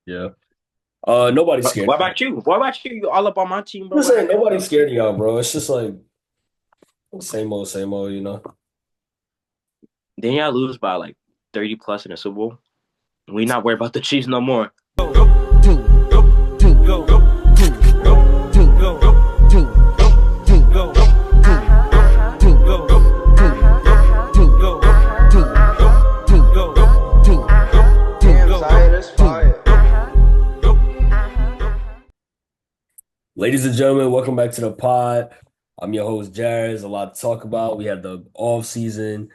Yeah. Nobody's scared. What about you? What about you? You all up on my team, I'm bro. just What saying happened? nobody's scared of y'all, bro. It's just like same old, you know. Then y'all lose by like 30 plus in the Super Bowl. We not worried about the Chiefs no more. Ladies and gentlemen, welcome back to the pod. I'm your host, Jared. There's a lot to talk about. We have the off season.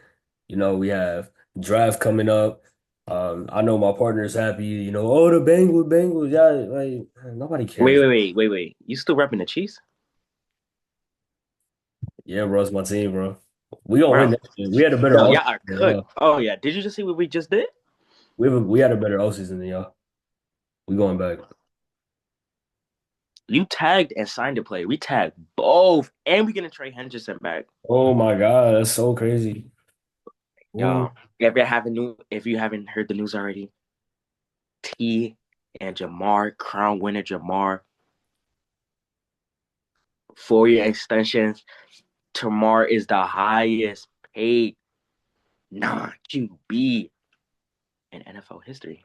We have draft coming up. I know my partner is happy. Oh, the Bengals. Yeah, like nobody cares. Wait. You still repping the Chiefs? Yeah, bro, it's my team, bro. We gonna win Bro, next year. We had a better bro, off y'all are than cooked. y'all. Oh yeah. Did you just see what we just did? We had a better offseason than y'all. We going back. You tagged and signed a player. We tagged both. And we gonna trade Henderson back. Oh my God, that's so crazy. Ooh. Y'all. If you haven't heard the news already, T and Jamar, crown winner Jamar, 4 year extensions. Tamar is the highest paid non QB in NFL history.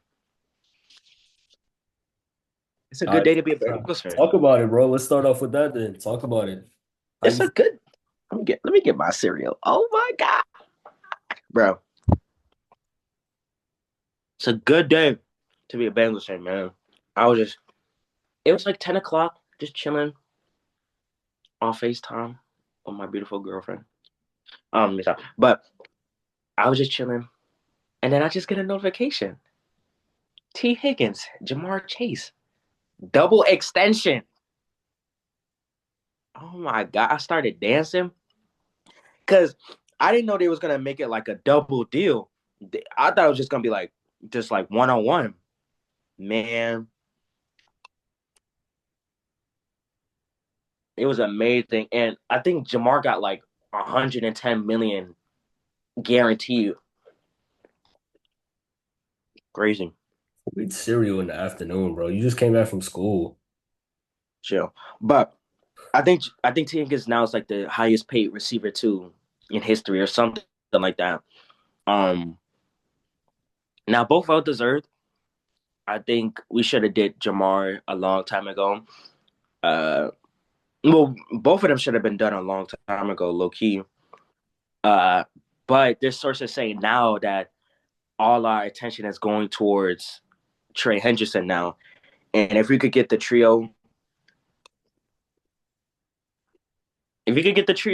It's a All good right. day to be a Bengals fan. Talk about it, bro. Let's start off with that then. Talk about it. How It's you a good. Let me get my cereal. Oh my god, bro! It's a good day to be a Bengals fan, man. I was just. It was like 10 o'clock, just chilling on Facetime with my beautiful girlfriend. But I was just chilling, and then I just get a notification. T. Higgins, Jamar Chase, double extension. Oh my god! I started dancing because I didn't know they was gonna make it like a double deal. I thought it was just gonna be like just like 1-on-1. Man, it was amazing, and I think Jamar got like 110 million guaranteed. Crazy, eat cereal in the afternoon, bro? You just came back from school. chill. But I think T Higgins now is like the highest paid receiver too in history or something like that. Um, Now both well deserved. I think we should have did Jamar a long time ago. Uh, well, both of them should have been done a long time ago, low key. Uh, but there's sources saying now that all our attention is going towards Trey Henderson now, and if we could get the trio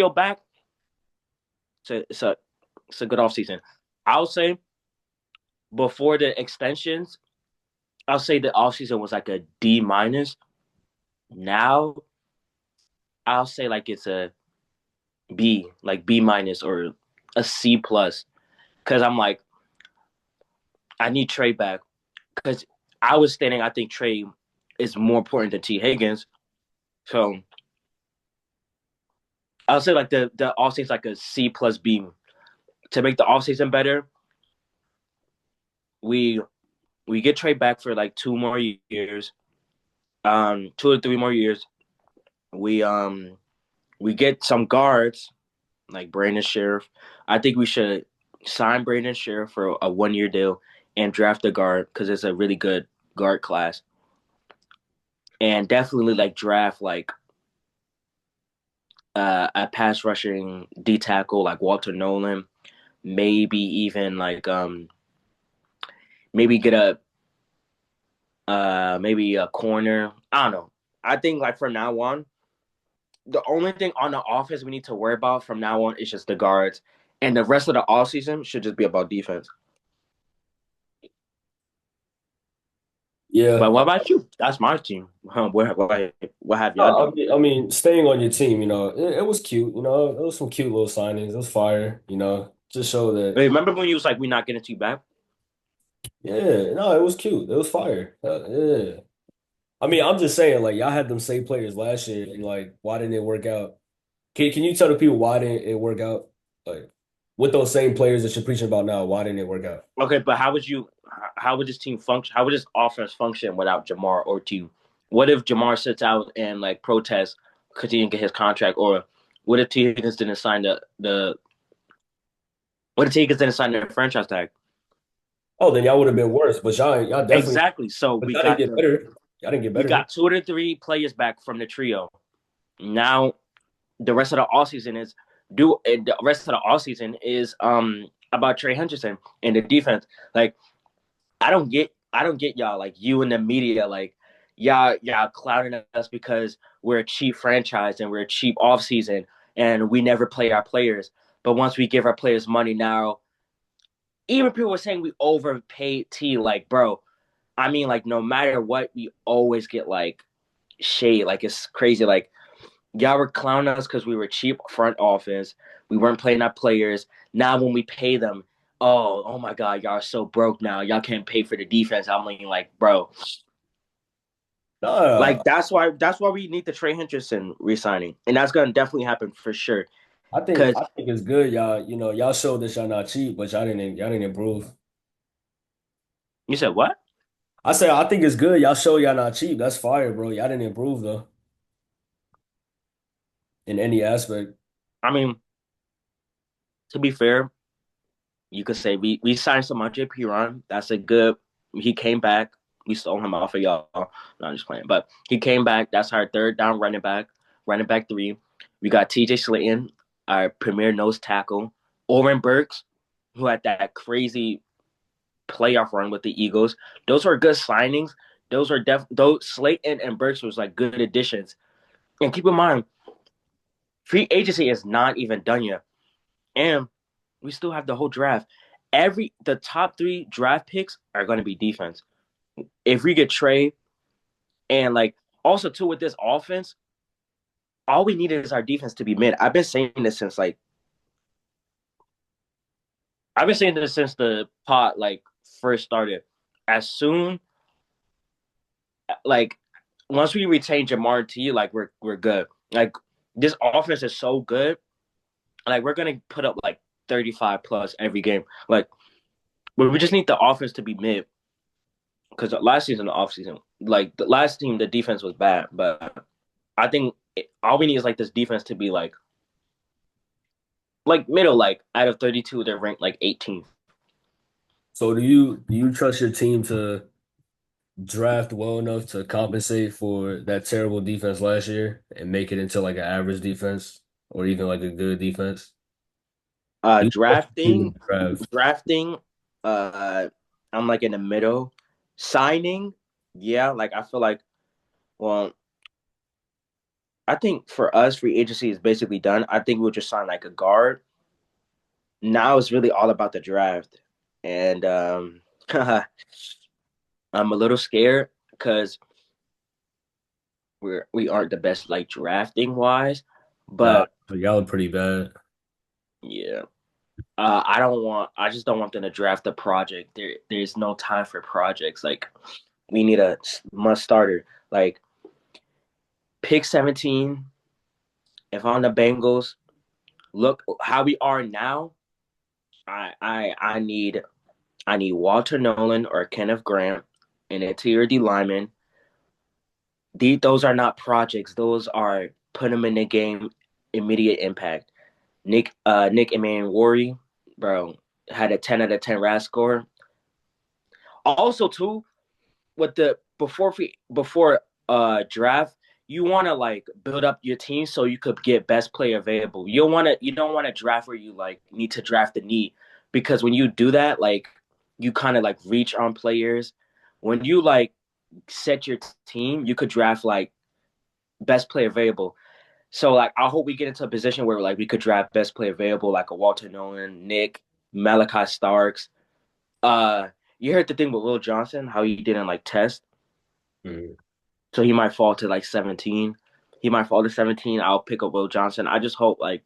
back, it's a good offseason. I'll say before the extensions, I'll say the offseason was like a D minus. Now I'll say like it's a B, like B minus or a C plus, because I'm like I need Trey back because I was stating I think Trey is more important than T Higgins. So I'll say like the offseason is like a C plus B. To make the offseason better, we we get Trey back for like 2 more years, 2 or 3 more years. We um we get some guards like Brandon Sheriff. I think we should sign Brandon Sheriff for a 1 year deal and draft a guard because it's a really good guard class. And definitely like draft like a pass rushing D tackle like Walter Nolan. Maybe even like maybe get a maybe a corner. I don't know. I think like from now on, the only thing on the offense we need to worry about from now on is just the guards, and the rest of the off season should just be about defense. Yeah. But what about you? That's my team. What have y'all No, done? staying on your team, it was cute. It was some cute little signings. It was fire. Just show that. Hey, remember when you was like, "We not getting to you back"? Yeah, no, it was cute. It was fire. Yeah. I'm just saying, like, y'all had them same players last year, and like, why didn't it work out? Can you tell the people why didn't it work out? Like, with those same players that you're preaching about now, why didn't it work out? Okay, but how would this team function? How would this offense function without Jamar or T? What if Jamar sits out and like protests because he didn't get his contract, or what if T Higgins didn't sign the what if T Higgins didn't sign the franchise tag? Oh, then y'all would have been worse. But y'all definitely, Exactly. So but y'all didn't get better. Y'all didn't get we better. got 2 to 3 players back from the trio. Now the rest of the offseason is about Trey Henderson and the defense. Like I don't get y'all like you in the media like y'all clouding us because we're a cheap franchise and we're a cheap offseason and we never play our players. But once we give our players money now, even people were saying we overpaid T. Like, bro, I mean, like no matter what, we always get like shade. Like it's crazy. Like y'all were clowning us because we were cheap front office. We weren't playing our players. Now when we pay them, oh my God, y'all are so broke now. Y'all can't pay for the defense. I'm like, bro, like No, that's why we need the Trey Henderson resigning, and that's gonna definitely happen for sure. Cause I think it's good. Y'all showed that y'all not cheap, but y'all didn't improve. you said what? I say I think it's good. Y'all show y'all not cheap. That's fire, bro. Y'all didn't improve though in any aspect. I mean, to be fair, you could say we signed Samaje Piran. That's a good. He came back. We stole him off of y'all. No, I'm just playing. But he came back. That's our third down running back three. We got T.J. Slayton, our premier nose tackle. Oren Burks, who had that crazy playoff run with the Eagles. Those were good signings. Those Slayton and Burks was like good additions. And keep in mind, free agency is not even done yet, and we still have the whole draft. The top 3 draft picks are going to be defense. If we get Trey and like also too with this offense, all we need is our defense to be mid. I've been saying this since the pot like first started. As soon like once we retain Jamar T, like we're good. Like this offense is so good. Like we're gonna put up like 35 plus every game. Like but we just need the offense to be mid. Because last season, the offseason, like the last team, the defense was bad. But I think all we need is like this defense to be like middle, like out of 32, they're ranked like 18th. So do you trust your team to draft well enough to compensate for that terrible defense last year and make it into like an average defense or even like a good defense? Do you trust your team Drafting, to draft? drafting, uh, I'm like in the middle. Signing, yeah, like I feel like, well, I think for us, free agency is basically done. I think we'll just sign like a guard. Now it's really all about the draft. And I'm a little scared because we aren't the best like drafting wise, Nah, but y'all are pretty bad. yeah, I just don't want them to draft a project. There's no time for projects. Like we need a must starter. Like pick 17. If I'm the Bengals, look how we are now. I need Walter Nolan or Kenneth Grant, an interior D lineman. Those are not projects. Those are put them in the game, immediate impact. Nick Emmanuel, bro, had a 10 out of 10 RAS score. Also, too, with the before draft, you want to like build up your team so you could get best player available. You don't want to draft where you like need to draft the need because when you do that, like you kind of like reach on players. When you like set your team, you could draft like best player available. So like I hope we get into a position where like we could draft best player available, like a Walter Nolan, Nick, Malachi Starks. Uh you heard the thing with Will Johnson, how he didn't like test. Mhm. So he might fall to like 17. He might fall to 17. I'll pick up Will Johnson. I just hope like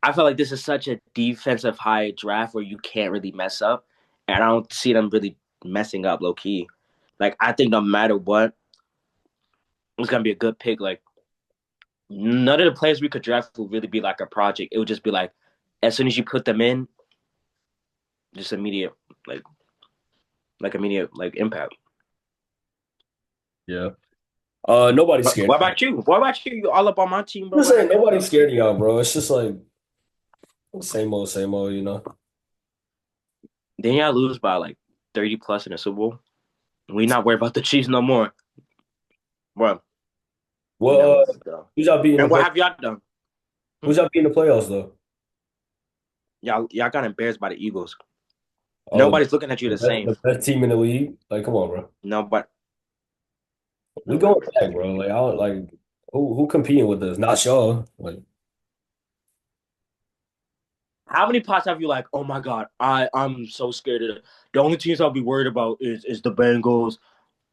I feel like this is such a defensive high draft where you can't really mess up. And I don't see them really messing up low key. Like I think no matter what, it's gonna be a good pick. Like none of the players we could draft will really be like a project. It would just be like as soon as you put them in, just immediate like immediate like impact. Yeah. Nobody's scared. What about you? What about you? You all up on my team, I'm bro. just What saying happened? nobody's scared of y'all, bro. It's just like same old, you know. Then y'all lose by like 30 plus in the Super Bowl. We not worried about the Chiefs no more, bro. We Well, not worried about them. who's y'all beating the And what play? have y'all done? Hmm? Who's y'all beating the playoffs though? Y'all got embarrassed by the Eagles. Oh, Nobody's looking at you the same. the best team in the league. Like, come on, bro. No, but We no, going but back, bro. Like, I don't like who competing with us? Not y'all. Like, how many pots have you like? Oh my god, I'm so scared of it. The only teams I'll be worried about is the Bengals.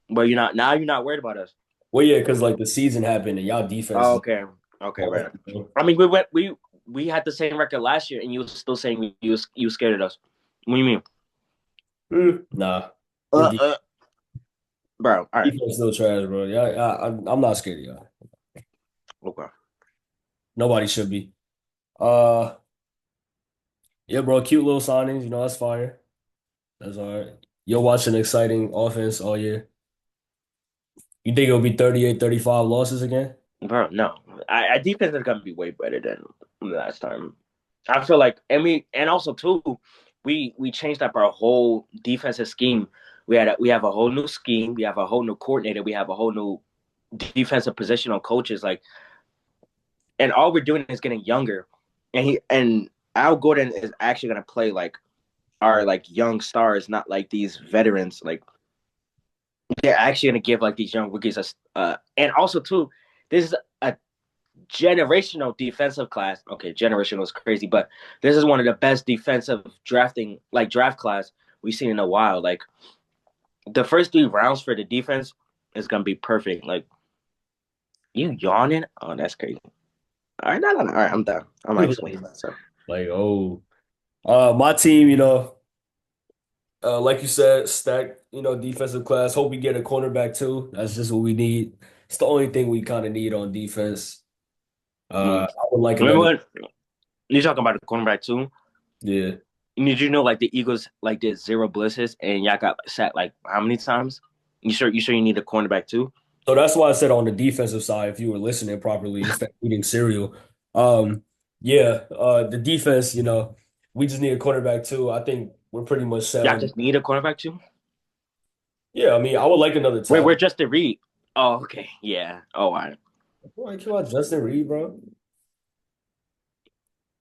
But you're not now. You're not worried about us. well, yeah, because like the season happened and y'all defense Oh, is okay, okay, awful, right. bro. I mean, we had the same record last year, and you were still saying you scared of us. What do you mean, Nah, your uh, uh, bro? All right, defense still trash, bro. Yeah, I'm not scared of y'all. okay. Nobody should be. Uh, yeah, bro. Cute little signings. You know that's fire. That's all right. You'll watch an exciting offense all year. You think it'll be 38, 35 losses again? Bro, no. I defense is gonna be way better than last time. I feel like, and also too, we changed up our whole defensive scheme. We have a whole new scheme. We have a whole new coordinator. We have a whole new defensive positional coaches. Like, and all we're doing is getting younger. And Al Gordon is actually gonna play like our like young stars, not like these veterans. Like they're actually gonna give like these young rookies and also too, this is a generational defensive class. Okay, generational is crazy, but this is one of the best defensive draft class we've seen in a while. Like the first 3 rounds for the defense is gonna be perfect. Like you yawning? Oh, that's crazy. All right, no. All right, I'm done. I'm not explaining myself. Like, oh, my team, like you said, stacked, defensive class. Hope we get a cornerback too. That's just what we need. It's the only thing we kind of need on defense. Mm. I would like Remember another. when you talking about the cornerback too? Yeah. Did you know like the Eagles like did 0 blitzes and y'all got sacked like how many times? You need a cornerback too? So that's why I said on the defensive side, if you were listening properly instead of eating cereal. Um, yeah, the defense, we just need a cornerback too. I think we're pretty much set Y'all on. just need a cornerback too? Yeah, I mean, I would like another Wait, we're tackle. just the Reed. Oh, okay. Yeah. Oh, all right. Boy, come on, Justin Reed, bro.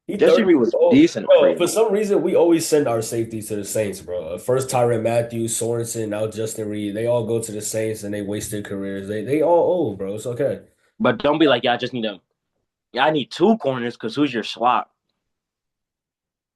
He Justin 30 Reed years was old. decent for Bro, you. for some reason, we always send our safeties to the Saints, bro. First Tyrann Matthew, Sorensen, now Justin Reed. They all go to the Saints and they waste their careers. They all old, bro. It's okay. But don't be like, yeah, I need 2 corners because who's your slot?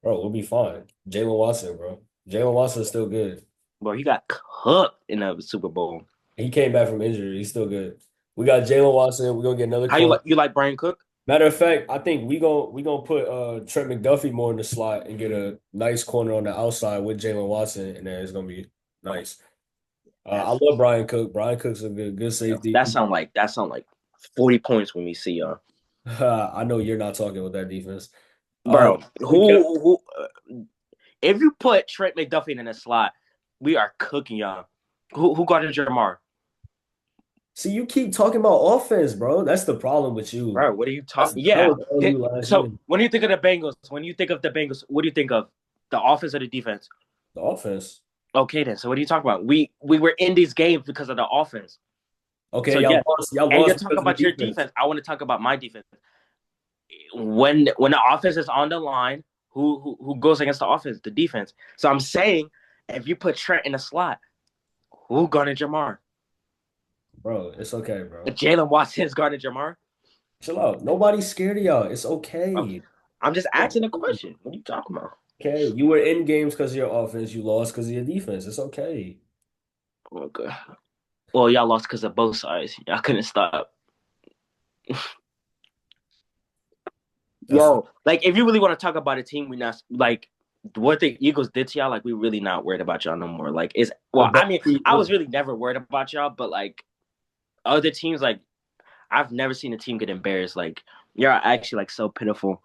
Bro, we'll be fine. Jalen Watson, bro. Jalen Watson's still good. Bro, he got cooked in the Super Bowl. He came back from injury. He's still good. We got Jalen Watson. We're gonna get another How you corner. like Brian Cook? Matter of fact, I think we gonna put Trent McDuffie more in the slot and get a nice corner on the outside with Jalen Watson, and then it's gonna be nice. I That's love Brian Cook. Brian Cook's a good safety. that sound like 40 points when we see y'all. I know you're not talking with that defense. Bro, We can if you put Trent McDuffie in a slot, we are cooking y'all. Who got in Jamar? see you keep talking about offense, bro. That's the problem with you. Bro, what are you That talking? Yeah. was on you last year. So when you think of the Bengals, what do you think of? The offense or the defense? The offense. Okay, then. So what are you talking about? We were in these games because of the offense. Okay, So yeah, y'all and you're lost talking because of about the your defense. defense. I want to talk about my defense. When the offense is on the line, who goes against the offense? The defense. So I'm saying, if you put Trent in the slot, who guarded Jamar? Bro, it's okay, bro. Jalen Watson's guarding Jamar. Chill out. Nobody's scared of y'all. It's Okay. okay. I'm just asking a question. What are you talking about? Okay. You were in games because of your offense. You lost because of your defense. It's okay. Okay. Well, y'all lost because of both sides. Y'all couldn't stop. That's Yo, like if you really want to talk about a team, we not like what the Eagles did to y'all. Like we really not worried about y'all no more. Like it's the well, best I mean, team. I was really never worried about y'all, but like other teams, like I've never seen a team get embarrassed. Like you're actually like so pitiful.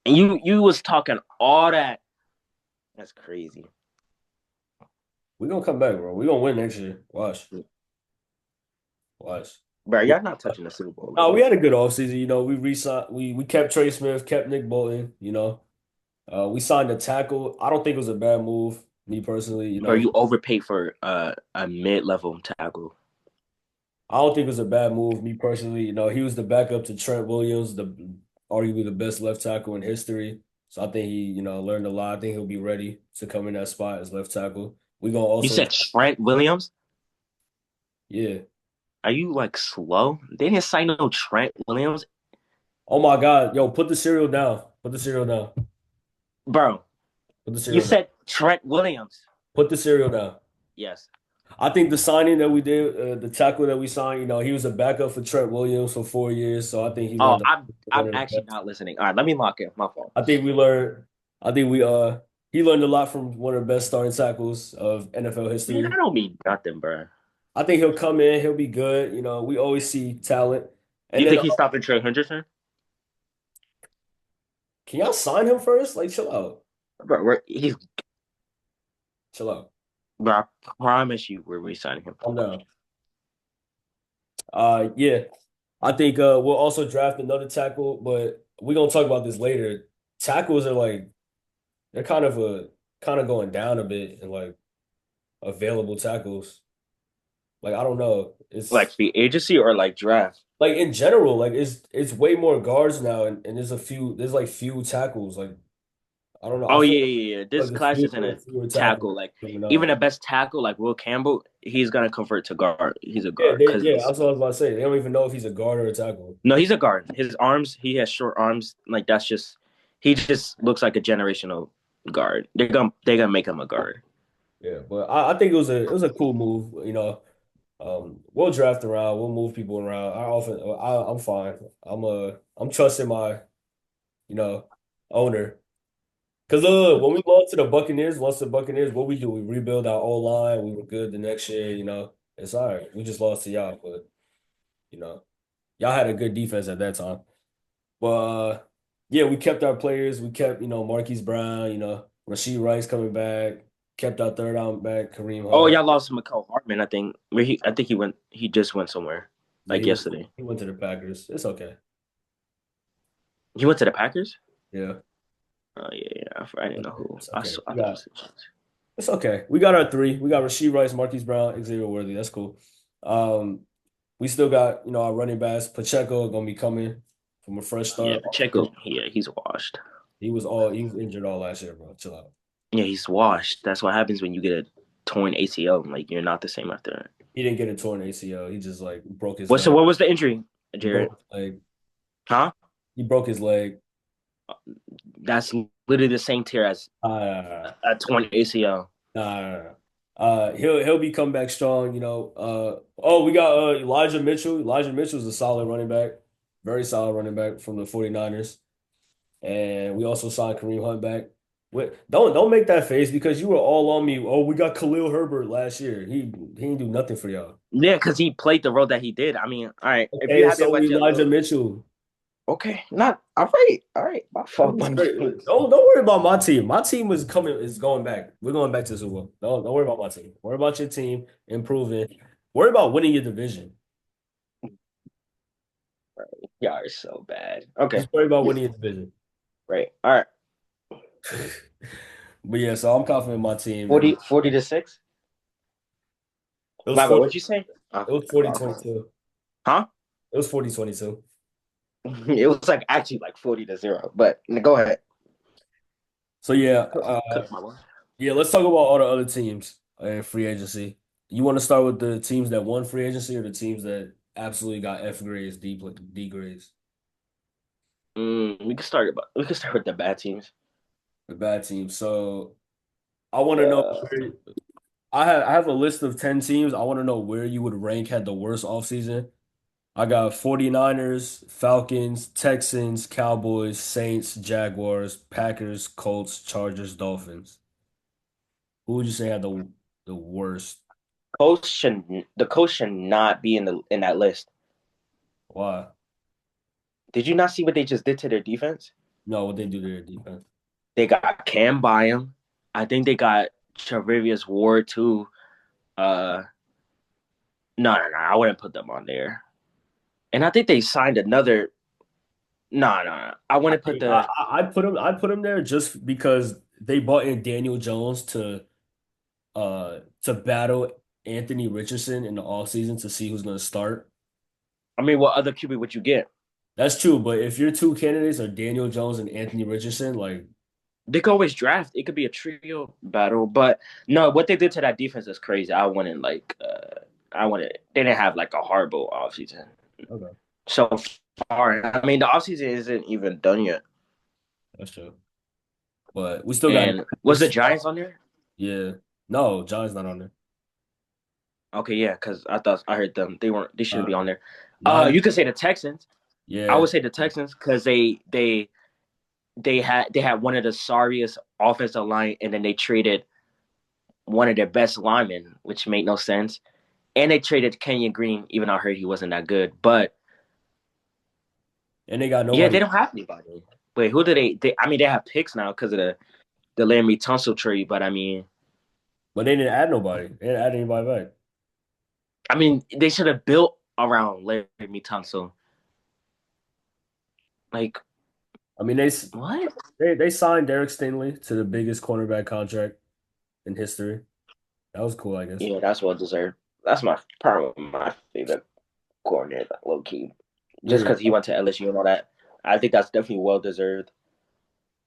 And you was talking all that. That's crazy. We're gonna come back, bro. We're gonna win next year. Watch. Watch. Bro, We, y'all not touching the Super Bowl no, again. we had a good offseason. We re-signed, we kept Trey Smith, kept Nick Bolton, We signed a tackle. I don't think it was a bad move, me personally, Bro, you overpaid for a mid-level tackle. I don't think it was a bad move, me personally. He was the backup to Trent Williams, the arguably the best left tackle in history. So I think he, learned a lot. I think he'll be ready to come in that spot as left tackle. We're gonna You also, said Trent Williams? yeah. Are you like slow? They didn't sign no Trent Williams. Oh my God, yo, put the cereal down. Put the cereal down. Bro, Put the you cereal down. said Trent Williams. Put the cereal down. Yes. I think the signing that we did, the tackle that we signed, he was a backup for Trent Williams for 4 years. So I think he Oh, learned I'm one of the actually best. not listening. All right, let me lock in. My fault. I think we learned. I think he learned a lot from one of the best starting tackles of NFL Man, I history. don't mean nothing, bro. I think he'll come in. He'll be good. We always see talent. And You then think he's stopping Trey Henderson? can y'all sign him first? Like, chill out, Bro, he's. chill out. Bro, I promise you, we're re-signing him. Calm down. Yeah, I think we'll also draft another tackle, but we're gonna talk about this later. Tackles are like they're kind of going down a bit and like available tackles. Like I don't know. Like It's free agency or like draft? like in general, like it's way more guards now, and there's like few tackles. Like I don't know. I Oh feel yeah, yeah, yeah. like This there's class isn't a fewer tackles tackle. Like coming even out. the best tackle, like Will Campbell, he's gonna convert to guard. He's a Yeah, guard yeah. because That's what I was about to say. They don't even know if he's a guard or a tackle. no, he's a guard. His arms, he has short arms. Like that's just he just looks like a generational guard. They're gonna make him a guard. Yeah, but I think it was a cool move. We'll draft around. We'll move people around. I'm fine. I'm trusting my you know owner. Because when we lost to the Buccaneers, once the Buccaneers, what we do? We rebuild our O line. We were good the next year. It's all right. We just lost to y'all, but you know, y'all had a good defense at that time. But yeah, we kept our players. We kept Marquise Brown. Rasheed Rice coming back. Kept our third down back, Kareem Oh, Hunt. y'all lost to McCall Hartman. I think where he. I think he went. He just went somewhere Yeah, like yesterday. he went to the Packers. It's okay. He went to the Packers. Yeah, Oh yeah, yeah. I didn't know who. it's I okay. saw. I thought it was the Chiefs. It's okay. We got our three. We got Rasheed Rice, Marquise Brown, Xavier Worthy. That's cool. Um, we still got, our running backs. Pacheco gonna be coming from a fresh Yeah, start. Pacheco. Yeah, he's washed. He was injured all last year, bro. Chill out. Yeah, he's washed. That's what happens when you get a torn ACL. Like you're not the same after that. He didn't get a torn ACL. He just like broke his What? So leg. what was the injury, He Jared? broke his leg. Huh? He broke his leg. That's literally the same tier as Uh, a torn ACL. nah. He'll be come back strong. We got Elijah Mitchell. Elijah Mitchell's a solid running back, very solid running back from the 49ers. And we also signed Kareem Hunt back. Don't make that face because you were all on me. Oh, we got Khalil Herbert last year. He didn't do nothing for y'all. Yeah, because he played the role that he did. I mean, all right. If you Okay, happy so about your Elijah little, Mitchell. okay, not all right, all right. My fault. Don't worry about my team. My team is going back. We're going back to the Super Bowl. Don't worry about my team. Worry about your team improving. Worry about winning your division. Y'all are so bad. Okay, Just worry about winning your division. right. All right. But yeah, so I'm confident in my team, and 40 to 6. it was My bad. 40, What'd you say? it was 40-22. Huh? It was 40-22. It was like actually like 40 to 0. But go ahead. So yeah, Cook my boy. yeah, let's talk about all the other teams in free agency. You want to start with the teams that won free agency or the teams that absolutely got F grades, D grades, We can start with the bad teams. the bad teams. So I want to know Uh, I have a list of 10 teams. I want to know where you would rank had the worst offseason. I got 49ers, Falcons, Texans, Cowboys, Saints, Jaguars, Packers, Colts, Chargers, Dolphins. Who would you say had the worst? the coach should not be in that list. Why? Did you not see what they just did to their defense? No, what they do to their defense? They got Cam Byam. I think they got Tre'Vius Ward too. Uh, no, I wouldn't put them on there. And I think they signed another. No. I I wouldn't put think I, the. I put him there just because they brought in Daniel Jones to battle Anthony Richardson in the offseason to see who's going to start. I mean, what other QB would you get? That's true, but if your two candidates are Daniel Jones and Anthony Richardson, like They could always draft. It could be a trio battle, but no, what they did to that defense is crazy. I wouldn't like. I wouldn't. They didn't have like a horrible offseason okay, so far. I mean, the offseason isn't even done yet. that's true. But we still got And was the Giants on there? yeah. No, John's not on there. Okay, yeah, because I thought I heard them. They weren't. They shouldn't Uh, be on there. Nine, You could say the Texans. I yeah, would say the Texans because they had one of the sorriest offensive line, and then they traded one of their best linemen, which made no sense. And they traded Kenyon Green, even though I heard he wasn't that good. But and they got yeah, nobody, they don't have anybody. Wait, who do I mean, they have picks now because of the Larry Tunsil trade. But but they didn't add nobody. They didn't add anybody back. they should have built around Larry Tunsil. Like I mean, they what? they signed Derek Stingley to the biggest cornerback contract in history. That was cool, I guess. Yeah, that's well deserved. That's probably my favorite coordinator, low key. Just Mm, because he went to LSU and all that, I think that's definitely well deserved.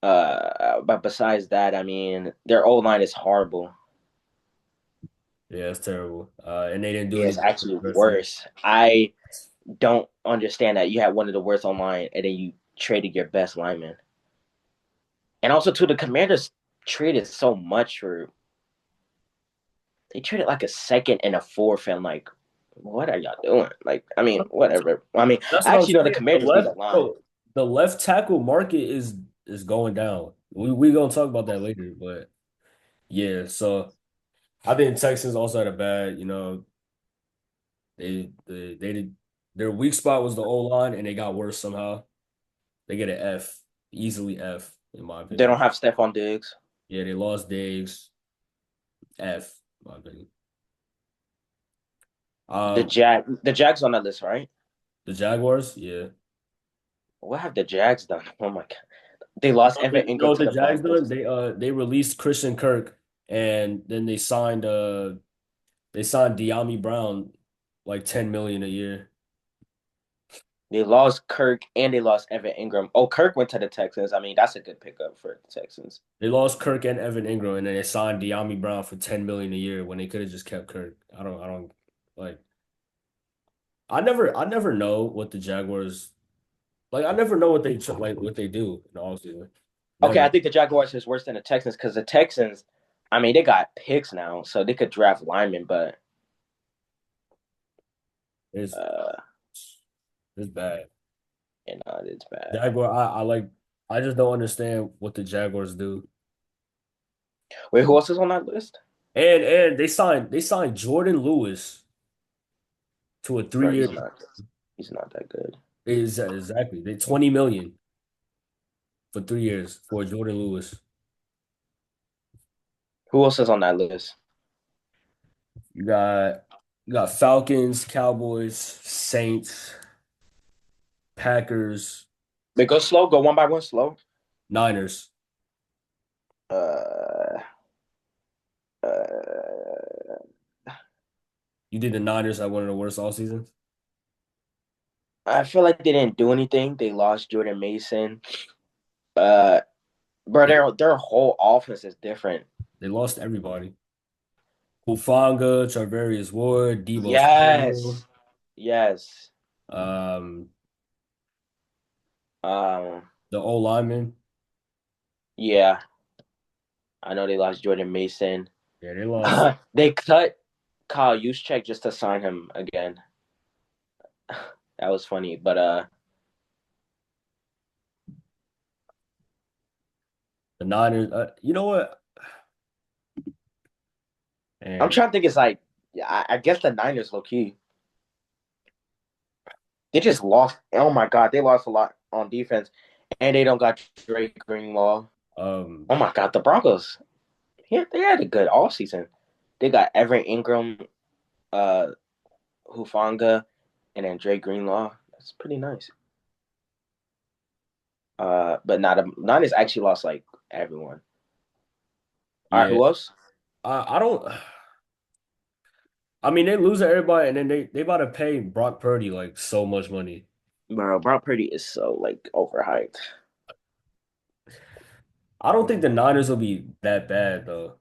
But besides that, I mean, their O line is horrible. yeah, it's terrible. And they didn't do Yeah, it's anything actually aggressive. worse. I don't understand that you had one of the worst online and then you traded your best lineman. And also, too, the Commanders traded so much for. They traded like a second and a fourth, and like, what are y'all doing? Like, I mean, whatever. I mean, That's what I'm actually, the saying. The Commanders need a left, line. bro, the left tackle market is going down. We gonna talk about that later, but yeah. So I think Texans also had a bad, they did their weak spot was the O line, and they got worse somehow. They get an F, easily F, in my They opinion. don't have Stephon Diggs. Yeah, they lost Dave's F, in my opinion. Um, The Jags on that list, right? the Jaguars, yeah. What have the Jags done? Oh my god, they lost Evan You know Ingram what to the the Jags done? Bengals. They released Christian Kirk, and then they signed De'Ami Brown like 10 million a year. They lost Kirk and they lost Evan Ingram. Oh, Kirk went to the Texans. I mean, that's a good pickup for the Texans. They lost Kirk and Evan Ingram, and then they signed De'Ami Brown for 10 million a year when they could have just kept Kirk. I don't like. I never know what the Jaguars like. I never know what what they do in the offseason. Okay, I Never. think the Jaguars is worse than the Texans because the Texans, I mean, they got picks now, so they could draft linemen, but It's uh, it's bad. it's bad. Jaguar. I like. I just don't understand what the Jaguars do. Wait, who else is on that list? And they signed Jordan Lewis to a Bro, 3 year. he's not that good. Is exactly they 20 million for 3 years for Jordan Lewis. Who else is on that list? You got you got Falcons, Cowboys, Saints, Packers, Wait, go slow, go one by one, slow. Niners. Uh, uh, You did the Niners have one of the worst all seasons. I feel like they didn't do anything. They lost Jordan Mason. Uh, bro, They, their whole offense is different. they lost everybody. Hufanga, Charvarius Ward, Debo Samuel, Yes, yes. um, Um, the O lineman. yeah, I know they lost Jordan Mason. Yeah, they lost. They cut Kyle Juszczyk just to sign him again. That was funny, but The Niners. You know what? I'm And trying to think. It's like, yeah, I guess the Niners low key. They it's just lost. Oh my god, they lost a lot on defense, And they don't got Drake Greenlaw. Um, Oh my God, the Broncos. Yeah, they had a good all season. They got Everett Ingram, uh, Hufanga, and then Drake Greenlaw. That's pretty nice. But not a Niners actually lost like everyone. All right, yeah, who else? I don't. I mean, they lose to everybody, and then they about to pay Brock Purdy like so much money. Bro, Brock Purdy is so like overhyped. I don't think the Niners will be that bad though.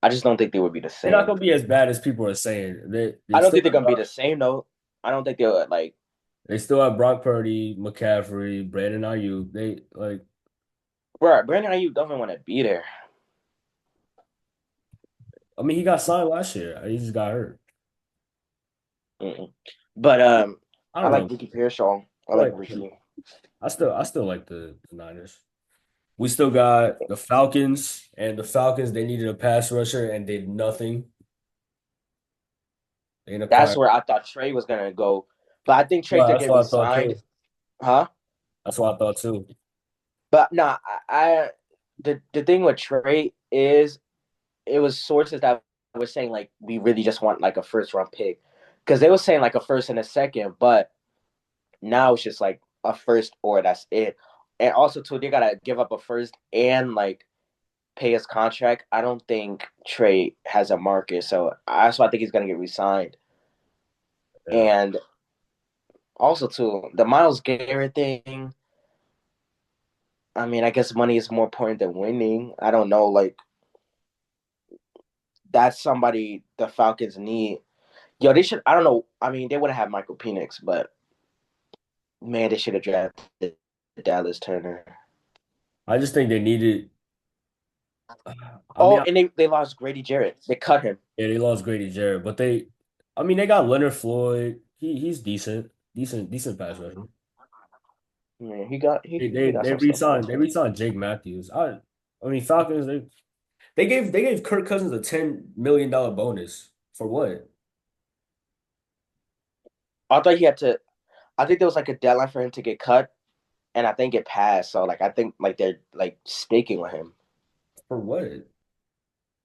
I just don't think they would be the They're not same. gonna be as bad as people are saying. They I don't still think they're have gonna be Brock, the same though. I don't think they'll like. they still have Brock Purdy, McCaffrey, Brandon Ayuk. They like. Bro, Brandon Ayuk doesn't want to be there. I mean, he got signed last year. He just got hurt. Mm-mm. But I I don't like know. Ricky Pearsall. I I like like. Ricky. I still like the Niners. We still got the Falcons, and the Falcons they needed a pass rusher and did nothing. They didn't That's acquire. where I thought Trey was gonna go, but I think Trey's Well, gonna that's get what I thought resigned, too. huh? That's what I thought too. But nah, the thing with Trey is it was sources that were saying like we really just want like a first round pick because they were saying like a first and a second, but now it's just like a first or that's it. And also too, they gotta give up a first and like pay his contract. I don't think Trey has a market, so that's why I think he's gonna get resigned. Yeah. And also too, the Miles Garrett thing. I mean, I guess money is more important than winning. I don't know, like that's somebody the Falcons need. Yo, they should. I don't know. I mean, they would have had Michael Penix, but man, they should have drafted Dallas Turner. I just think they needed. I mean, Oh, and they lost Grady Jarrett. They cut him. yeah, they lost Grady Jarrett, but I mean, they got Leonard Floyd. He's decent pass rusher. Man, he got he They he they got they some stuff going re-signed they for him. re-signed Jake Matthews. I mean Falcons they gave Kirk Cousins a $10 million bonus for what? I thought he had to. I think there was like a deadline for him to get cut, and I think it passed. So like, I think like they're like staking with him. For what?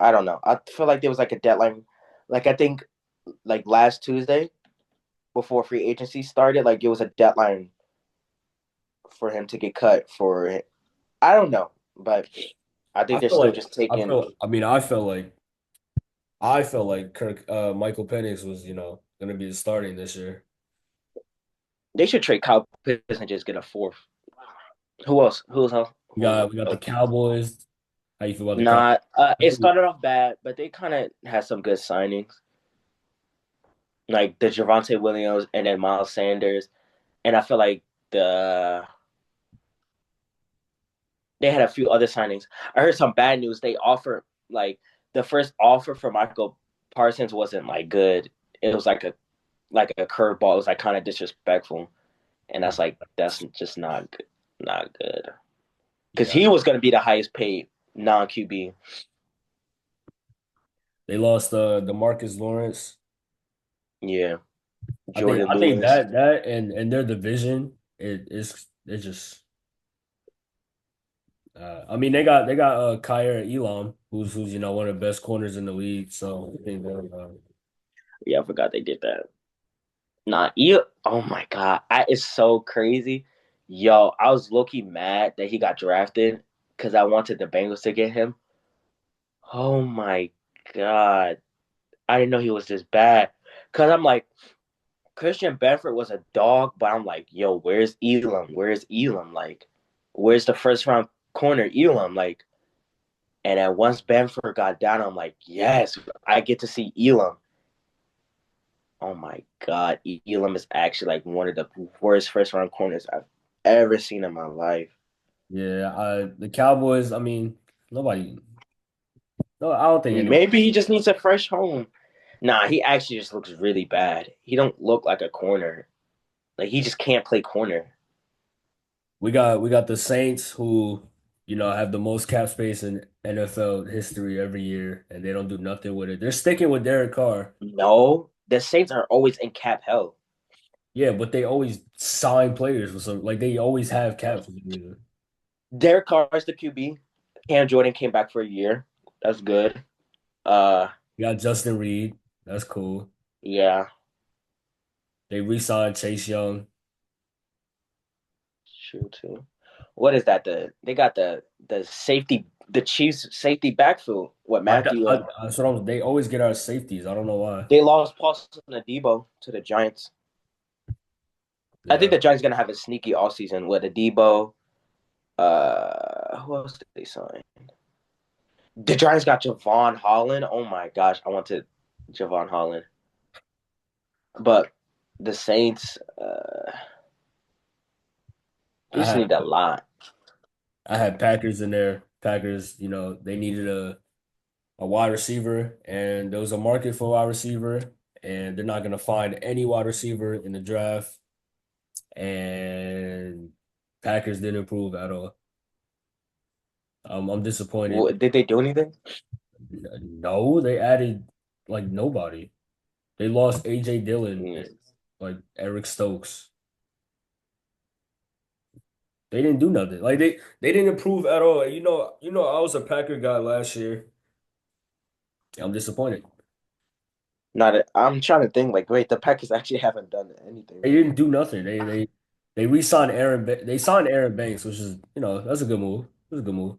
I don't know. I feel like there was like a deadline. Like I think like last Tuesday before free agency started, like it was a deadline for him to get cut for. I don't know, but I think I they're feel still like just taking. I mean I felt like Kirk Michael Penix was gonna be the starting this year. They should trade Kyle Pitts and just get a fourth. Who else? Who's else? We Who got we got the else? Cowboys. How you feel about the Cowboys? Not. It started off bad, but they kind of had some good signings, like the Javante Williams and then Miles Sanders. And I feel like they had a few other signings. I heard some bad news. They offered like the first offer for Michael Parsons wasn't like good. It was like a curveball. It was like kind of disrespectful, and that's just not good. Because Yeah, he was going to be the highest paid non QB. they lost the Marcus Lawrence. Yeah, I think Jordan I think Lewis. that and their division it's just I mean they got Kyer Elam who's one of the best corners in the league. So I think Yeah, I forgot they did that. Nah, oh my god, it's so crazy. Yo, I was low key mad that he got drafted because I wanted the Bengals to get him. Oh my god, I didn't know he was this bad. Cause I'm like Christian Benford was a dog, but I'm like, yo, where's Elam? Where's Elam? Like, where's the first round corner Elam? Like, and then once Benford got down, I'm like, yes, I get to see Elam. Oh my god, Elam is actually like one of the worst first round corners I've ever seen in my life. yeah, the Cowboys, I mean nobody no I don't think anybody Maybe he just needs a fresh home. Nah, he actually just looks really bad. He don't look like a corner. Like he just can't play corner. we got the Saints who have the most cap space in NFL history every year and they don't do nothing with it. They're sticking with Derek Carr. No, the Saints are always in cap hell. Yeah, but they always sign players for some like they always have cap for some reason. Derek Carr's the QB. Cam Jordan came back for a year. That's good. Uh, You got Justin Reed. That's cool. yeah, They re-signed Chase Young. true too. What is that? They got the safety, the Chiefs safety backfield. What Matthew and That's what they always get our safeties. I don't know why. they lost Paulson and Debo to the Giants. I think Yeah, the Giants gonna have a sneaky offseason with a Debo. Who else did they sign? The Giants got Javon Holland. Oh my gosh, I wanted Javon Holland, but the Saints, they I just had need a lot. I had Packers in there. Packers, they needed a wide receiver, and there was a market for a wide receiver, and they're not gonna find any wide receiver in the draft. And Packers didn't improve at all. I'm disappointed. Did they do anything? No, they added like nobody. They lost AJ Dillon and Mm. like Eric Stokes. They didn't do nothing. Like they didn't improve at all. I was a Packer guy last year. I'm disappointed. Not. I'm trying to think. Like, wait, the Packers actually haven't done anything. They didn't do nothing. They re-signed they signed Aaron Banks, which is, that's a good move. That's a good move.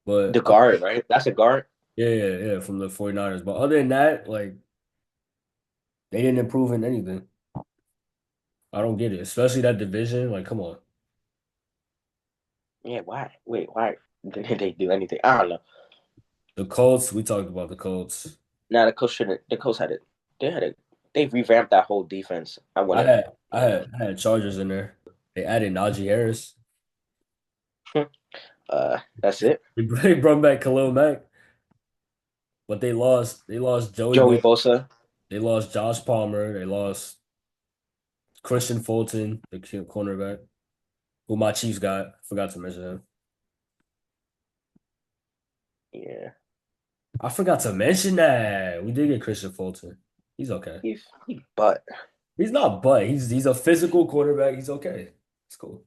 The But guard, right? That's a guard. yeah, from the 49ers. But other than that, like they didn't improve in anything. I don't get it. Especially that division. Like, come on. Yeah. Why? Wait. Why didn't they do anything? I don't know. The Colts, we talked about the Colts. Now the coach shouldn't. The coach had it. They had it. They revamped that whole defense. I I wouldn't. had I had I had Chargers in there. They added Najee Harris. That's it. They brought back Khalil Mack, but they lost Joey Joey Bosa. Bosa. They lost Josh Palmer. They lost Christian Fulton, the cornerback, who my Chiefs got. Forgot to mention him. Yeah. I forgot to mention that. We did get Christian Fulton. He's okay. But He's not, but he's a physical quarterback. He's okay. It's cool.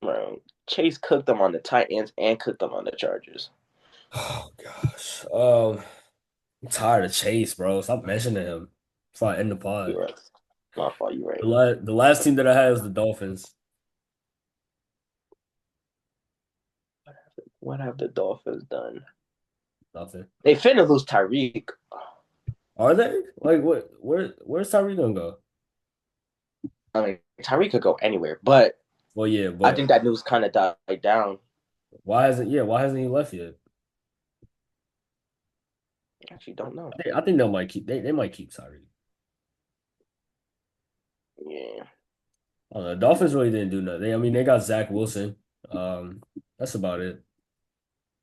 bro, Chase cooked them on the Titans and cooked them on the Chargers. Oh gosh. I'm tired of Chase, bro. Stop mentioning him. Before I end the pod. You're right. My fault. You're right. The last team that I had was the Dolphins. What have the Dolphins done? Nothing. They finna lose Tyreek. Are they? Like what? Where's Tyree gonna go? I mean, Tyreek could go anywhere, but Well, yeah, I but think that news kind of died down. why hasn't he left yet? I actually don't know. I think they might keep Tyree. Yeah, The Dolphins really didn't do nothing. I mean, they got Zach Wilson. Um, that's about it.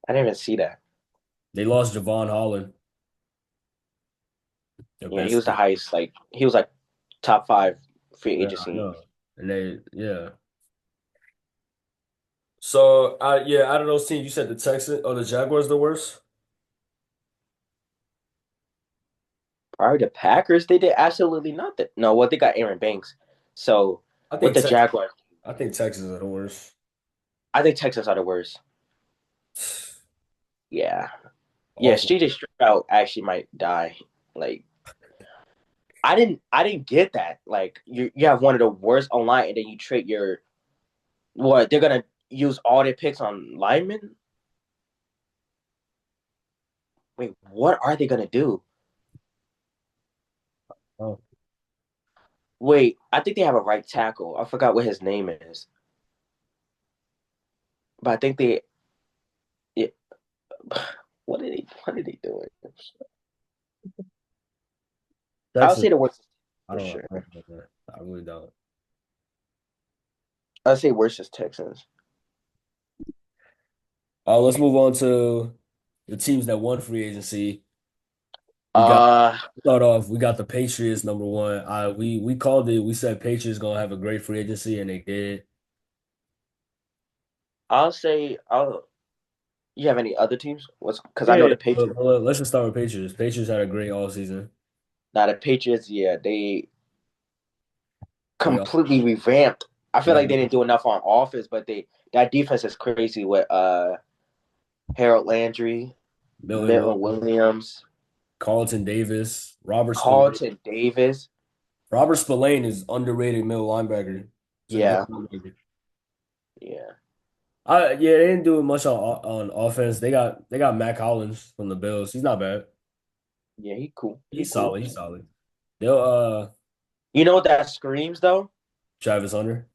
I didn't even see that. They lost Javon Holland, their Yeah, he best. was the highest. Like he was like top five free Yeah, I agency. know. And yeah. So, yeah, out of those teams, you said the Texans or the Jaguars the worst? Probably the Packers. They did absolutely nothing. No, well, they got Aaron Banks. So I with think the Texas. Jaguars, I think Texas are the worst. I think Texans are the worst. Yeah, yeah. Awful. CJ Stroud actually might die. Like I didn't get that. Like you have one of the worst online, and then you trade your what? They're gonna use all their picks on linemen. Wait, what are they gonna do? Oh, Wait, I think they have a right tackle. I forgot what his name is, but I think they. Yeah, what are they doing? I'll Texas. say the worst I for don't. sure. I don't know. I really don't. I'll say worst is Texans. Let's move on to the teams that won free agency. We got Uh, start off. We got the Patriots number one. We called it. We said Patriots gonna have a great free agency, and they did. I'll say I'll. You have any other teams? What's because I Yeah, know yeah. the Patriots. Let's just start with Patriots. Patriots had a great all season. Now the Patriots, yeah, they Yeah, completely revamped. I feel yeah. like they didn't do enough on offense, but that defense is crazy with Harold Landry, Milton Milton Williams, Williams, Carlton Davis, Robert Spillane. Carlton Davis. Robert Spillane is underrated middle linebacker. He's a good Yeah, linebacker. yeah, Yeah, they didn't do much on offense. They got Matt Collins from the Bills. He's not bad. yeah. He cool. He He's cool. solid. He's solid. They'll You know what that screams though? Travis Hunter.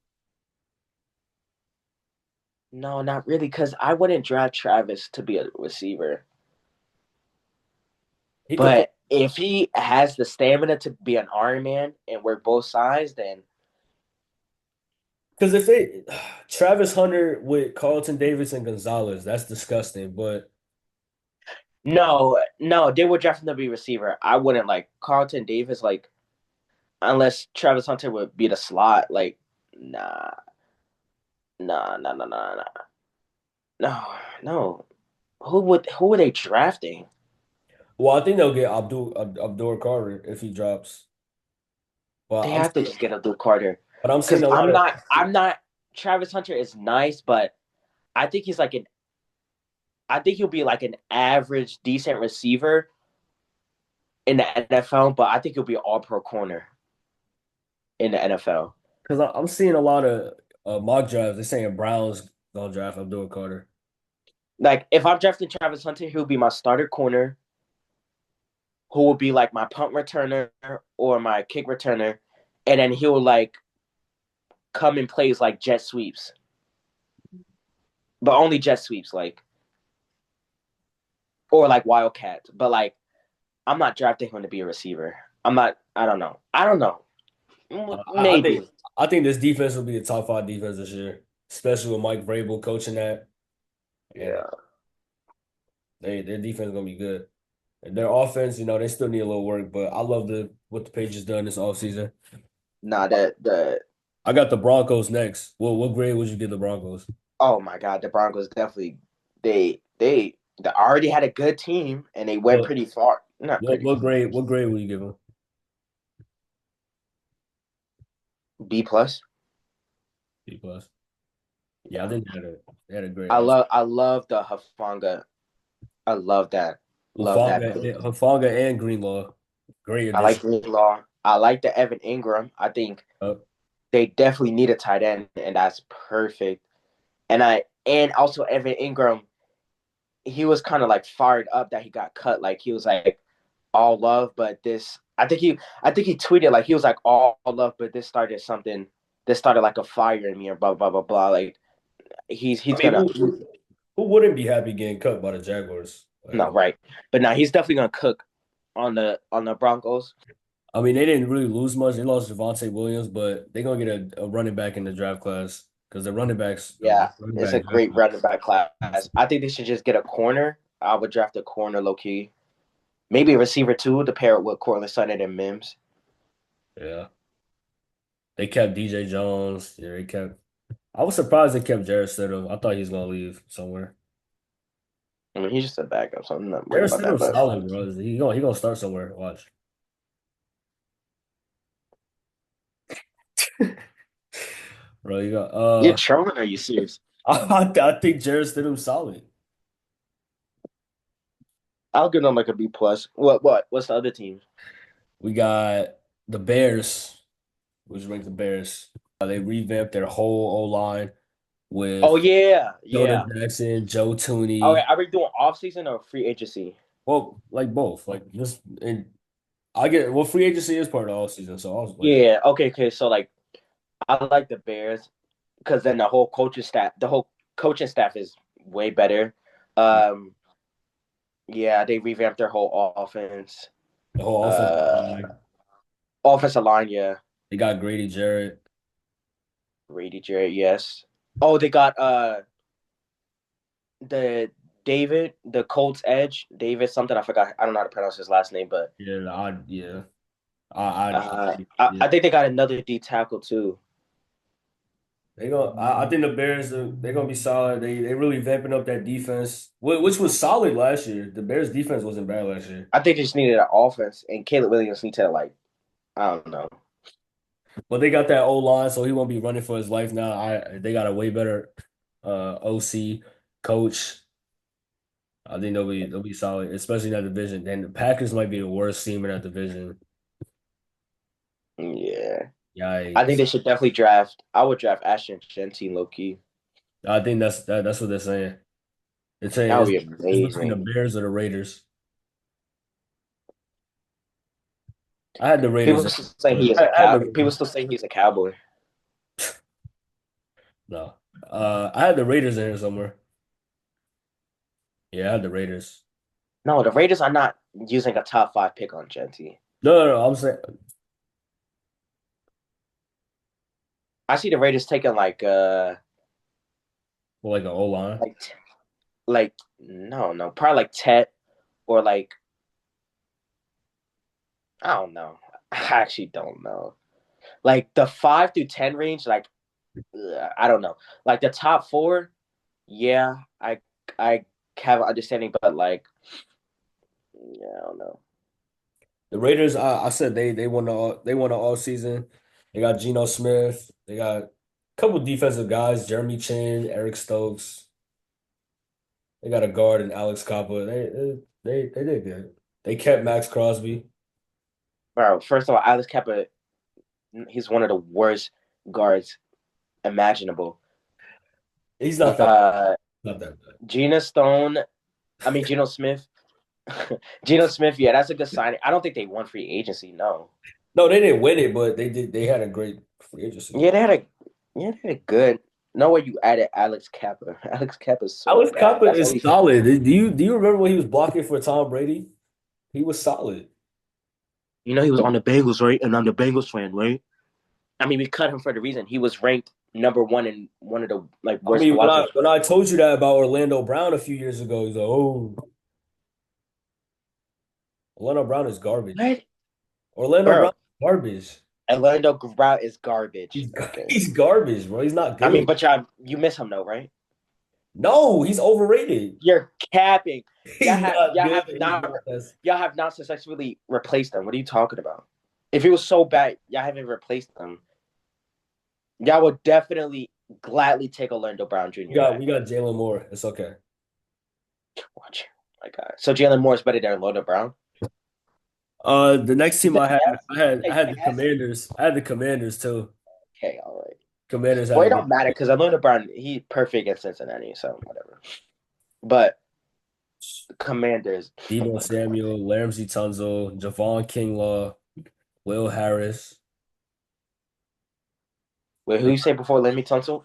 No, not really, because I wouldn't draft Travis to be a receiver. He could play But if he has the stamina to be an Iron Man and work both sides, then because if they Travis Hunter with Carlton Davis and Gonzalez, that's disgusting. But no, they would draft him to be receiver. I wouldn't like Carlton Davis, like unless Travis Hunter would be the slot. Like, nah, nah, no, no. Who are they drafting? well, I think they'll get Abdul Carter if he drops. Well, They I'm have to seeing, just get Abdul Carter. but I'm seeing Because a lot of I'm not. Travis Hunter is nice, but I think he's like an. I think he'll be like an average, decent receiver in the NFL, but I think he'll be an All-Pro corner in the NFL. because I'm seeing a lot of mock drafts. They're saying Browns gonna draft Abdul Carter. Like if I'm drafting Travis Hunter, he'll be my starter corner, who will be like my punt returner or my kick returner, and then he'll like come in plays like jet sweeps, but only jet sweeps, like or like wildcats. But like I'm not drafting him to be a receiver. I'm not. I don't know. I don't know. I think Maybe. I think this defense will be a top five defense this year, especially with Mike Vrabel coaching that, and Yeah. their defense is gonna be good. And their offense, they still need a little work, but I love what the Patriots done this offseason. Nah. The I got the Broncos next. What grade would you give the Broncos? oh my god, the Broncos definitely they already had a good team and they went What pretty far. Not what pretty what grade what grade would you give them? B plus. B plus. Yeah, I Yeah. think they had a great off. I love the Hafanga. I love that. Love that Hufanga, pick. Hufanga and Greenlaw, great I like addition. Greenlaw. I like the Evan Ingram. I think Uh, they definitely need a tight end, and that's perfect. And also Evan Ingram, he was kind of like fired up that he got cut. Like he was like all love, but this I think he tweeted like he was like all love, but this started something. This started like a fire in me or blah blah blah blah. Like I he's mean, gonna who wouldn't be happy getting cut by the Jaguars? no Like, right, but now he's definitely gonna cook on the Broncos. I mean, they didn't really lose much. They lost Javonte Williams, but they're gonna get a running back in the draft class because the running backs, the Yeah, running it's a back great draft running back class. class. I think they should just get a corner. I would draft a corner low key. Maybe a receiver too to pair it with Cortland Sutton and Mims. Yeah, they kept DJ Jones. Yeah, they kept. I was surprised they kept Jarrett Stidham. I thought he was gonna leave somewhere. I mean, he's just a backup, so I'm not worried Jarrett about that. Stidham's But solid, bro. He gonna start somewhere. Watch, bro. You got you're trolling? Or are you serious? I think Jarrett Stidham's solid. I'll give them like a B plus. What's the other team? We got the Bears, which ranked the Bears. They revamped their whole O line Oh with yeah, Jonah yeah. Jackson, Joe All right, Tooney. are we doing off season or free agency? Well, like both. Like this, and free agency is part of the all season. So I was like, Yeah. Okay. So like, I like the Bears because then the whole coaching staff is way better. Um, yeah, they revamped their whole offense. the whole offensive Uh, line. offensive line, yeah. They got Grady Jarrett. Brady Jarrett, yes. Oh, they got the David, the Colts edge, David something. I forgot. I don't know how to pronounce his last name, but Yeah. I I think they got another D tackle too. I think the Bears they're gonna be solid. They really vamping up that defense, which was solid last year. The Bears defense wasn't bad last year. I think they just needed an offense, and Caleb Williams need to like I don't know. But they got that O line, so he won't be running for his life now. They got a way better OC coach. I think they'll be solid, especially in that division. Then the Packers might be the worst team in that division. Yeah. I think Yikes. they should definitely draft. I would draft Ashton Genty low key. I think that's what they're saying. They're saying That would be it's between the amazing. Bears or the Raiders. I had the People Raiders, still say but he is a I had the cow. People Raiders. still say he's a cowboy. No. I had the Raiders in here somewhere. Yeah, I had the Raiders. No, the Raiders are not using a top five pick on Genty. No. I'm saying I see the Raiders taking well, like an O line. like no, probably like Tet or like I don't know. I actually don't know. Like the 5 through 10 range, like I don't know. Like the top four, yeah, I have an understanding, but like yeah, I don't know. The Raiders, I said they won the all season. They got Geno Smith. They got a couple defensive guys, Jeremy Chin, Eric Stokes. They got a guard and Alex Copper. They did good. They kept Max Crosby. Bro, first of all, Alex Kappa, he's one of the worst guards imaginable. He's not that Uh, not that bad. Gina Stone, I mean Geno Smith. Geno Smith, yeah, that's a good signing. I don't think they won free agency, no. No, they didn't win it, but they did. They had a great free agency. Yeah, they had a good. No way you added Alex Kappa. Alex Kappa is so Alex bad. Copper That's is only solid. Do you remember when he was blocking for Tom Brady? He was solid. he was on the Bengals, right? And I'm the Bengals fan, right? I mean, we cut him for the reason he was ranked number one in one of the like I worst mean, when I blockers. when I told you that about Orlando Brown a few years ago, he's like, "Oh, Orlando Brown is garbage. What, Orlando Brown bro? is garbage. Orlando Brown is garbage. He's Okay. he's garbage, bro. He's not I mean, good. but you miss him though, right? No, he's overrated. You're capping. Y'all He's have not y'all good. have He's not not that. y'all have not successfully replaced them. What are you talking about? If it was so bad, y'all haven't replaced them. Y'all would definitely gladly take Orlando Brown We Jr. got back. we got Jalen Moore. It's okay. Watch. My God. So Jalen Moore is better than Orlando Brown. The next team The I had, best. I Like had the best. Commanders. I had the Commanders too. Okay, all right. Commanders had Well, a it good don't matter because Orlando Brown he perfect against Cincinnati, so whatever. But Commanders. Oh Debo my God. Samuel, Ramsey Tunzel, Javon Kinglaw, Will Harris, Wait, who they, you say before? Let me Tunsil.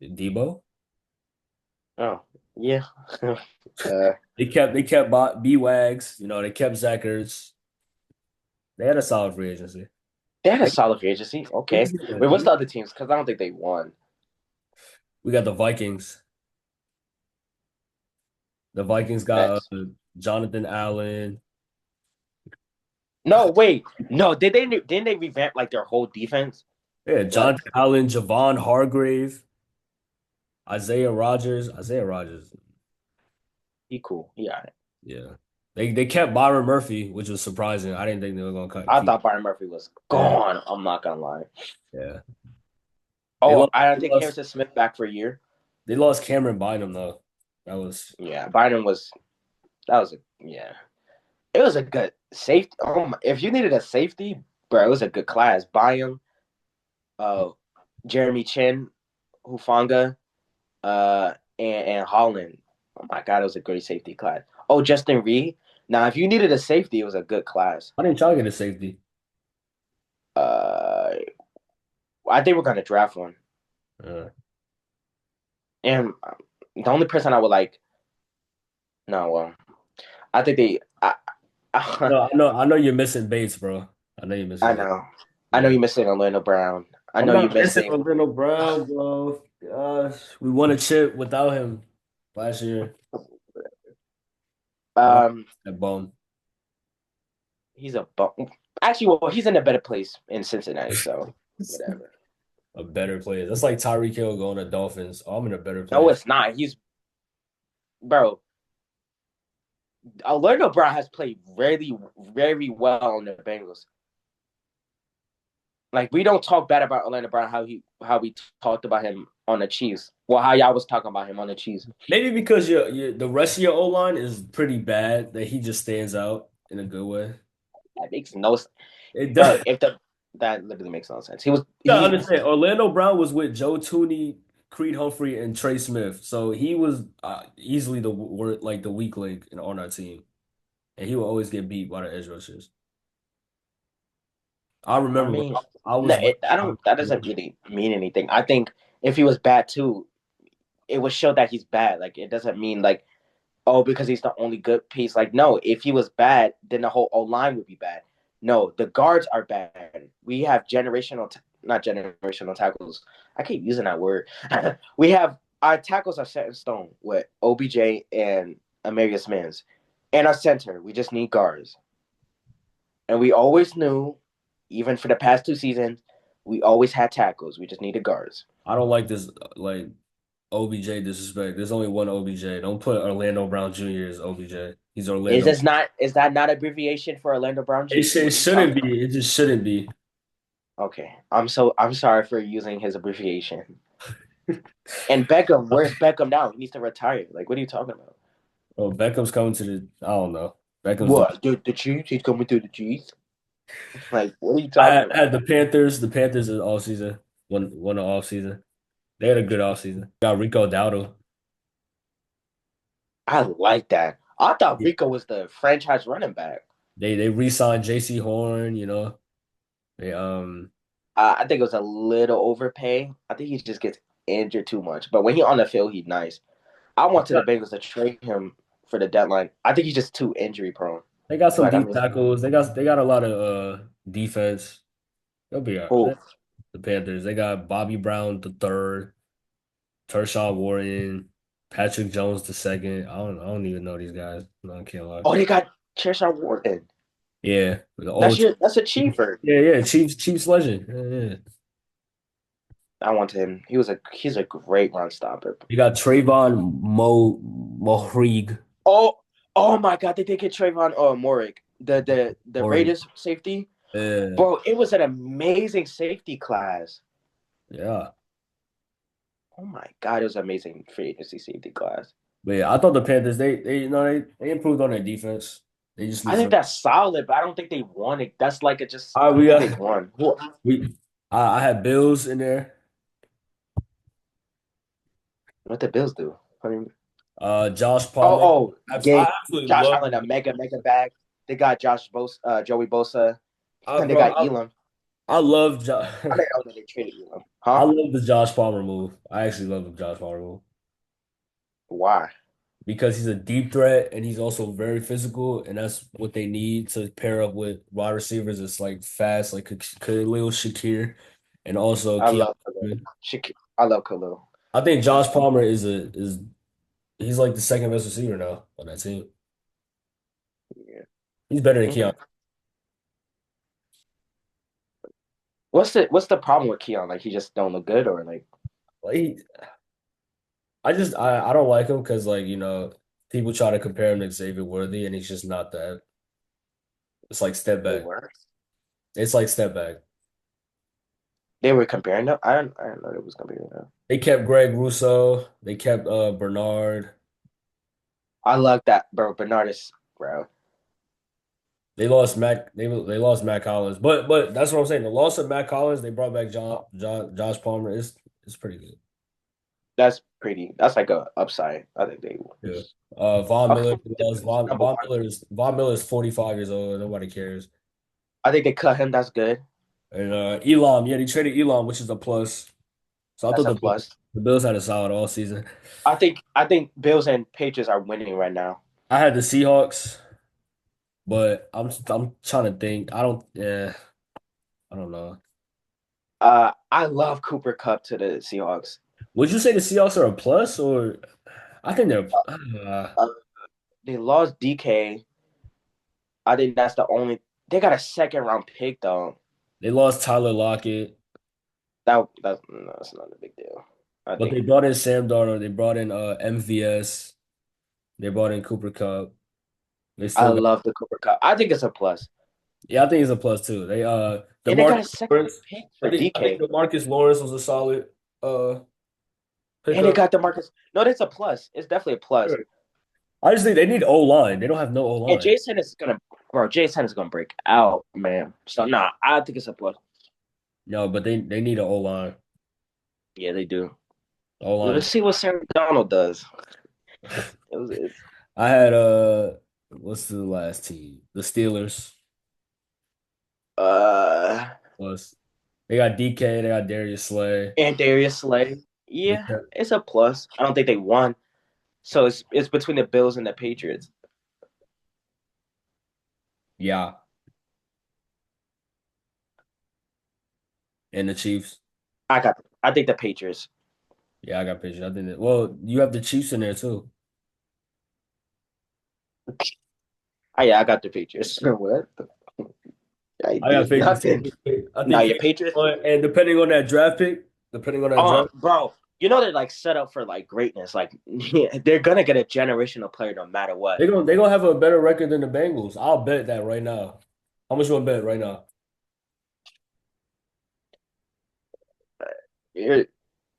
Debo. Oh yeah. uh, They kept B Wags. They kept Zach Ertz. They had a solid free agency. they had a They, solid free agency. they Okay. just need Wait, what's to- the other teams? Because I don't think they won. we got the Vikings. The Vikings got That's Jonathan Allen. no wait. No, didn't they revamp like their whole defense? Yeah, Like Jonathan Allen, Javon Hargrave, Isaiah Rodgers. Isaiah Rodgers. he cool. Yeah. Yeah. They kept Byron Murphy, which was surprising. I didn't think they were gonna I keep. thought Byron Murphy was Yeah, gone. I'm not gonna lie. yeah. They Oh, lost. I don't They think lost. Harrison Smith back for a year. They lost Cameron Bynum though. That was. Yeah, Biden was that was a yeah. It was a good safety. If you needed a safety, bro, it was a good class. Byam, uh, Jeremy Chin, Hufanga, and Holland. Oh my God, it was a great safety class. Oh, Justin Reed. Now, if you needed a safety, it was a good class. I didn't try to get a safety. Uh, I think we're gonna draft one. Uh, And the only person I would like, no, well, I think they. no, I know you're missing Bates, bro. I know you're missing I Bates. know, I know Yeah. you're missing Orlando Brown. I I'm know you're not missing missing. Orlando Brown, bro. Gosh, we won a chip without him last year. I like Um, that bone. he's a bum. Actually, well, he's in a better place in Cincinnati, so whatever. A better player. That's like Tyreek Hill going to Dolphins. Oh, I'm in a better No, place. it's not. He's bro. Orlando Brown has played very, very well on the Bengals. Like we don't talk bad about Orlando Brown how we talked about him on the Chiefs. Well, how y'all was talking about him on the Chiefs. Maybe because the rest of your O line is pretty bad that he just stands out in a good way. That makes no sense, It bro. does. If the that literally makes no sense. He was You gotta he understand, Orlando Brown was with Joe Tooney, Creed Humphrey, and Trey Smith, so he was easily like the weak link on our team, and he would always get beat by the edge rushers. I I remember when mean, I no, was I don't. That doesn't really mean anything. I think if he was bad too, it would show that he's bad. Like it doesn't mean like oh because he's the only good piece. Like no, if he was bad, then the whole O line would be bad. No, the guards are bad. We have not generational tackles. I keep using that word. We have our tackles are set in stone with OBJ and Amarius Mims, and our center. We just need guards, and we always knew, even for the past 2 seasons, we always had tackles. We just needed guards. I don't like this like OBJ disrespect. There's only one OBJ. Don't put Orlando Brown Jr. as OBJ. He's Is Orlando. this not? Is that not abbreviation for Orlando Brown Jr.? It What are you shouldn't talking about? be. It just shouldn't be. Okay, I'm sorry for using his abbreviation. And Beckham, where's Beckham now? He needs to retire. Like, what are you talking about? Oh, Beckham's coming to the. I don't know. Beckham's the. What? The Chiefs? He's coming to the Chiefs? Like, what are you I talking had about? the Panthers. The Panthers in all season. Won the off season. They had a good off season. Got Rico Dowdle. I like that. I thought Rico was the franchise running back. They re-signed J.C. Horn. They I think it was a little overpay. I think he just gets injured too much. But when he on the field, he's nice. I wanted the Bengals to trade him for the deadline. I think he's just too injury prone. they got some Like, I deep mean, tackles. They got a lot of defense. They'll be all who? right. The Panthers. They got Bobby Brown the third, Tershawn Warren, Patrick Jones the second. I don't even know these guys. No, I can't lie. Oh, they got Cheshire Wharton. Yeah, the old. That's a cheaper. Yeah. Chiefs legend. Yeah. I want him. He's a great run stopper. You got Trayvon Mohrig. Oh, oh my God! They did get Trayvon Morick, the Mohrig. Raiders safety, Yeah, bro. It was an amazing safety class. yeah. Oh my God, it was amazing free agency safety class. But yeah, I thought the Panthers they improved on their defense. They just I need think some. that's solid, but I don't think they won it. That's like it just. All right, I we don't think they got won. we. I had Bills in there. What the Bills do? I mean, Josh oh, Palmer. oh, I gave absolutely Josh love. Allen a mega bag. They got Joey Bosa, and they Bro, got Elam. I love I didn't know that they traded Elam. I Huh? love the Josh Palmer move. I actually love the Josh Palmer move Why? because he's a deep threat and he's also very physical, and that's what they need to pair up with wide receivers. It's like fast, like Khalil Shakir, and also I Keon. love Khalil. I love Khalil. I think Josh Palmer is he's like the second best receiver now on that team. Yeah. He's better than Okay. Keon. What's the problem with Keon? Like he just don't look good, or like Like I don't like him because like people try to compare him to Xavier Worthy and he's just not that. It's like step they back. were It's like step back. they were comparing them? I didn't know they was comparing them. They kept Greg Russo. They kept Bernard. I love that, bro. Bernardus, bro. They lost Matt Collins. But that's what I'm saying. The loss of Matt Collins, they brought back Josh Palmer. It's pretty good. That's like a upside. I think they Yeah. Von okay. Miller lost Number one. Von Miller is 45 years old. Nobody cares. I think they cut him. That's good. And Elam, yeah, they traded Elam, which is a plus. So I That's thought a plus. the Bills had a solid all season. I think Bills and Patriots are winning right now. I had the Seahawks, but I'm trying to think. I don't yeah, I don't know. I love Cooper Cup to the Seahawks. Would you say the Seahawks are a plus or I think they're Uh, they lost DK. I think that's the only. They got a second round pick though. they lost Tyler Lockett, That's no, that's not a big deal. I but they think brought in Sam Darnold, they brought in MVS, they brought in Cooper Cup. They I still got love the Cooper Cup. I think it's a plus. yeah, I think it's a plus too. And they got a DeMarcus second Lawrence. pick I for think I think DK. DeMarcus Lawrence was a solid And they pickup. got the Marcus. No, that's a plus. It's definitely a plus. Sure. I just think they need O line. They don't have no O And line. Jason is gonna, bro. Jason is gonna break out, man. So nah, I think it's a plus. No, but they need an O line. Yeah, they do. O line. Let's see what Sam Donald does. It's I had what's the last team? The Steelers. uh Plus they got DK. They got Darius Slay. and Darius Slay. They Yeah, kept, it's a plus. I don't think they won. So it's between the Bills and the Patriots. yeah, and the Chiefs. I think the Patriots. Yeah, I got pictures. I think that. Well, you have the Chiefs in there too. Oh yeah, I got the Patriots. What? I I got did pictures nothing. too. I Nah, think your Patriots Patriots. won, and depending on that draft pick, depending on that draft, Bro, you know they're like set up for like greatness. Like they're gonna get a generational player no matter what. they're gonna have a better record than the Bengals. I'll bet that right now. How much you want to bet right now? You're-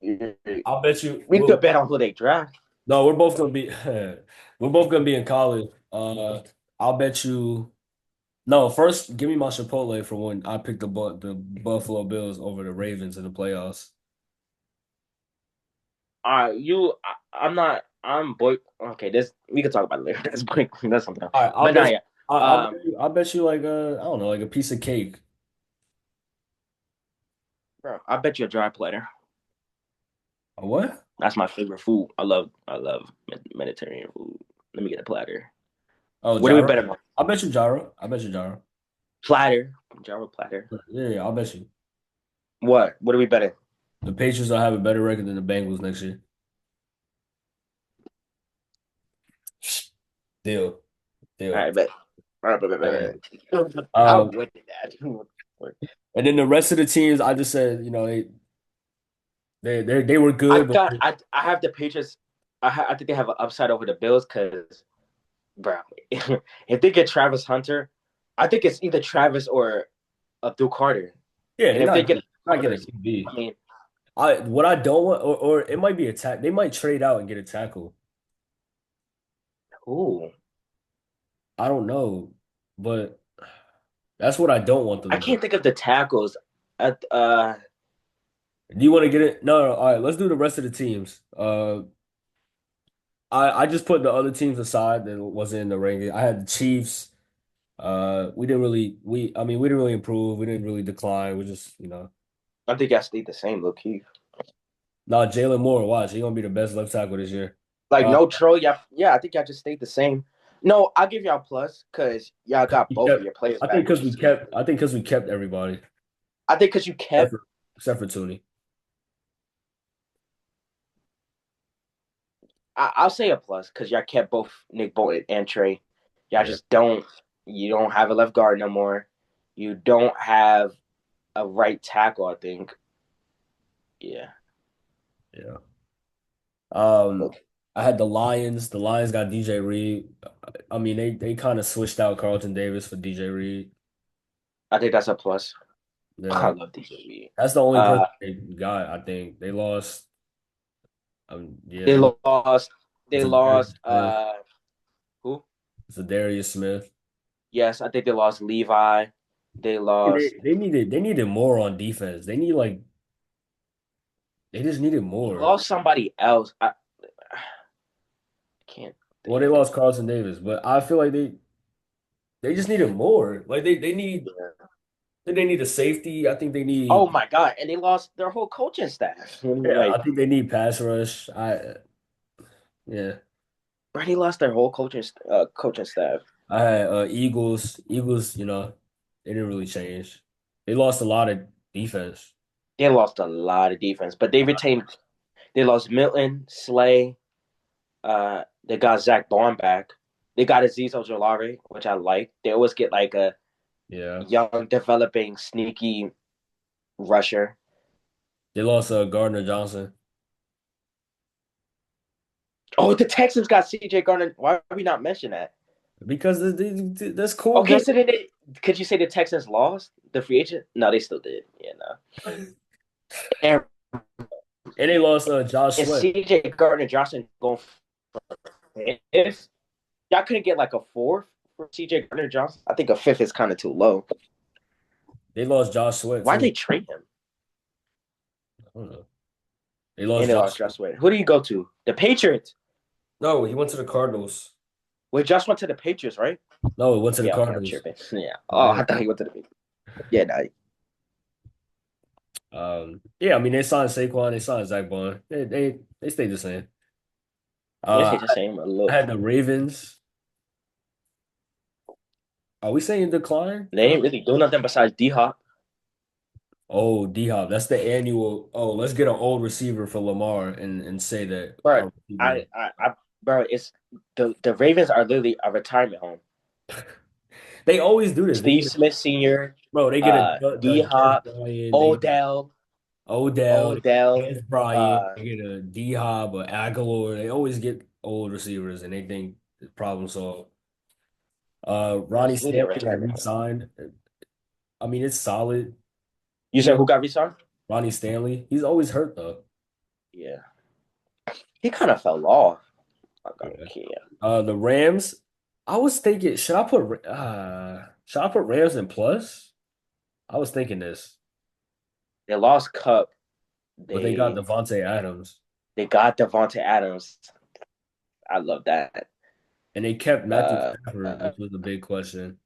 you're- I'll bet you. we could bet on who they draft. No, we're both gonna be we're both gonna be in college. I'll bet you. No, first give me my Chipotle for when I picked the Buffalo Bills over the Ravens in the playoffs. I'm not. I'm boy. Okay, this we can talk about it later. That's boy. That's something else. All right, But not yet. I'll bet you like I don't know, like a piece of cake. Bro, I bet you a dry platter. A what? That's my favorite food. I love Mediterranean food. Let me get a platter. Oh, What do we gyro. bet on? I bet you gyro. I bet you gyro. Platter. Java platter. Yeah, I'll bet you. What? What are we betting? The Patriots will have a better record than the Bengals next year. Deal. All Deal. right, bet. All right, All right. bet. I Um, would that. and then the rest of the teams, I just said, they were good, but I have the Patriots. I think they have an upside over the Bills because, bro, if they get Travis Hunter, I think it's either Travis or Abdul Carter. yeah, And they're if they get not Carter, getting a QB. I mean, What I don't want, or it might be a tack. They might trade out and get a tackle. ooh, I don't know, but that's what I don't want them I to do. can't think of the tackles. At Do you want to get it? No, no. All right, let's do the rest of the teams. I just put the other teams aside that wasn't in the ranking. I had the Chiefs. We didn't really we didn't really improve. We didn't really decline. We just I think I stayed the same, low key. nah, Jalen Moore. Watch, he's gonna be the best left tackle this year. Like Uh, no troll, yeah. I think y'all just stayed the same. No, I'll give y'all a plus because y'all got we both of kept. your players I back, think which because is good. we kept everybody I think because you except kept. for except for Tooney. I'll say a plus because y'all kept both Nick Bolton and Trey. Y'all Yeah, just don't. You don't have a left guard no more. You don't have a right tackle. I think. Yeah. yeah. Um, I had the Lions. The Lions got DJ Reed. I mean, they kind of switched out Carlton Davis for DJ Reed. I think that's a plus. I Yeah, love DJB. that's the only person Uh, they got. I think they lost. Yeah, they they lost lost. They to Darius lost. Smith. Who? To Darius Smith. Yes, I think they lost Levi. They And lost. they needed more on defense. They just needed They more. lost somebody else. I can't Well, they think. lost Carlton Davis, but I feel like they just needed more. Like they need a safety. I think they Oh need my god! And they lost their whole coaching staff. yeah, Like, I think they need pass rush. Yeah. bro, they lost their whole coaching staff. I had Eagles. Eagles, they didn't really change. They lost a lot of defense. They lost a lot of defense, but they retained. They lost Milton, Slay. They got Zach Bond back. They got Aziz Ojolari, which I like. They always get like a Yeah. young, developing, sneaky rusher. They lost Gardner Johnson. Oh, the Texans got CJ Gardner. Why did we not mention that? because that's cool, Okay, bro. so then could you say the Texans lost the free agent? No, they still did. Yeah, no. And, And they lost Josh and Sweat. CJ Gardner Johnson going fifth. Y'all couldn't get like a fourth for CJ Gardner Johnson. I think a fifth is kind of too low. They lost Josh Sweat Why'd they too. trade him? I don't know. They And lost they Josh lost Sweat. Josh Sweat. Who do you go to? The Patriots. No, he went to the Cardinals. Wait, Josh went to the Patriots, right? No, he went to the Yeah, okay, I'm Cardinals. tripping. Yeah. Oh, Yeah. I thought he went to the Patriots. Yeah, no. Yeah, I mean they signed Saquon, they signed Zach Bond. They stayed the same. They Uh stayed the same a I little. had the Ravens. Are we saying decline? They ain't really doing nothing besides D Hop. Oh, D-Hop. That's the annual. Oh, let's get an old receiver for Lamar and say that Bro, our receivers. bro, it's the Ravens are literally a retirement home. They always do this. They Steve get Smith Sr., bro, they get a D Dez Hop, Bryant, they get Odell, Odell, they Odell, get Dez Bryant, uh, they get a D-Hop or Aguilar. They always get old receivers and they think the problem solved. Ronnie it's literally a Stanley got retirement home. re-signed. I mean, it's solid. You He said who got re-signed? Ronnie Stanley. He's always hurt though. Yeah, he kind of fell off. I don't Yeah. care. The Rams. I was thinking, should I put Rams in plus? I was thinking this, They lost Cup. but they got They Devontae Adams they got Devontae Adams. I love that. and they kept Matthew Uh, Stafford, uh, which was a big question.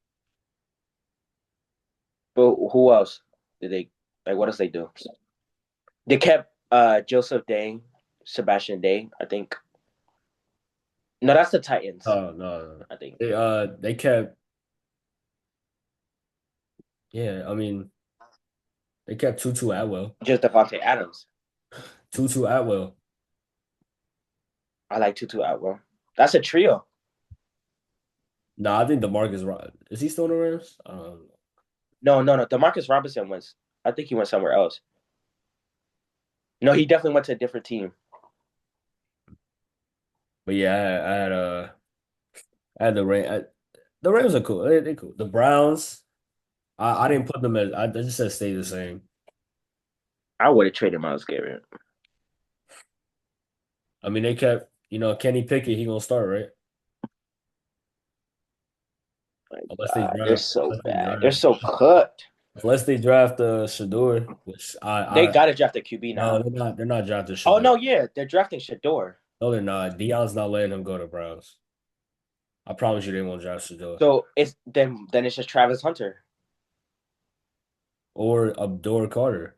but who else did they like? What else they do? They kept Joseph Day, Sebastian Day. I think. No, that's the Titans. Oh no. I think They kept yeah, I mean they kept Tutu Atwell. just Devontae Adams. Tutu Atwell. I like Tutu Atwell. That's a trio. No, I think DeMarcus is he still in the Rams? No, no, no. Demarcus Robinson went. I think he went somewhere else. No, he definitely went to a different team. But yeah, I had the Rams are cool. They cool. The Browns, I didn't put them as I just said stay the same. I would have traded Miles Garrett. I mean, they kept, Kenny Pickett, he gonna start, right? My Unless they God, they're draft, so unless they bad. They're draft, so cooked. unless they draft Shador, which They got to draft a QB no, now. they're not drafting Oh Shador. no, yeah, they're drafting Shador. No, they're not. Dion's not letting him go to Browns. I promise you, they won't draft Shador So it's then it's just Travis Hunter. or Abdur Carter.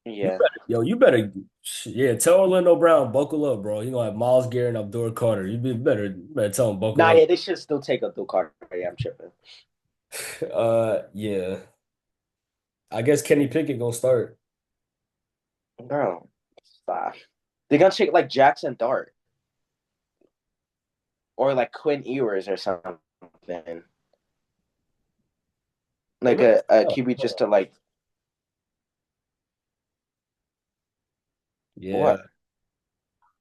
Yeah. You better, yeah. Tell Orlando Brown buckle up, bro. You gonna have Myles Garrett and Abdur Carter. You better tell him buckle Nah, up. yeah, they should still take Abdul Carter. Yeah, I'm tripping. Yeah. I guess Kenny Pickett gonna start. Bro, stop. They're gonna take like Jackson Dart or like Quinn Ewers or something. They Like better. a Oh, QB just to like yeah. what?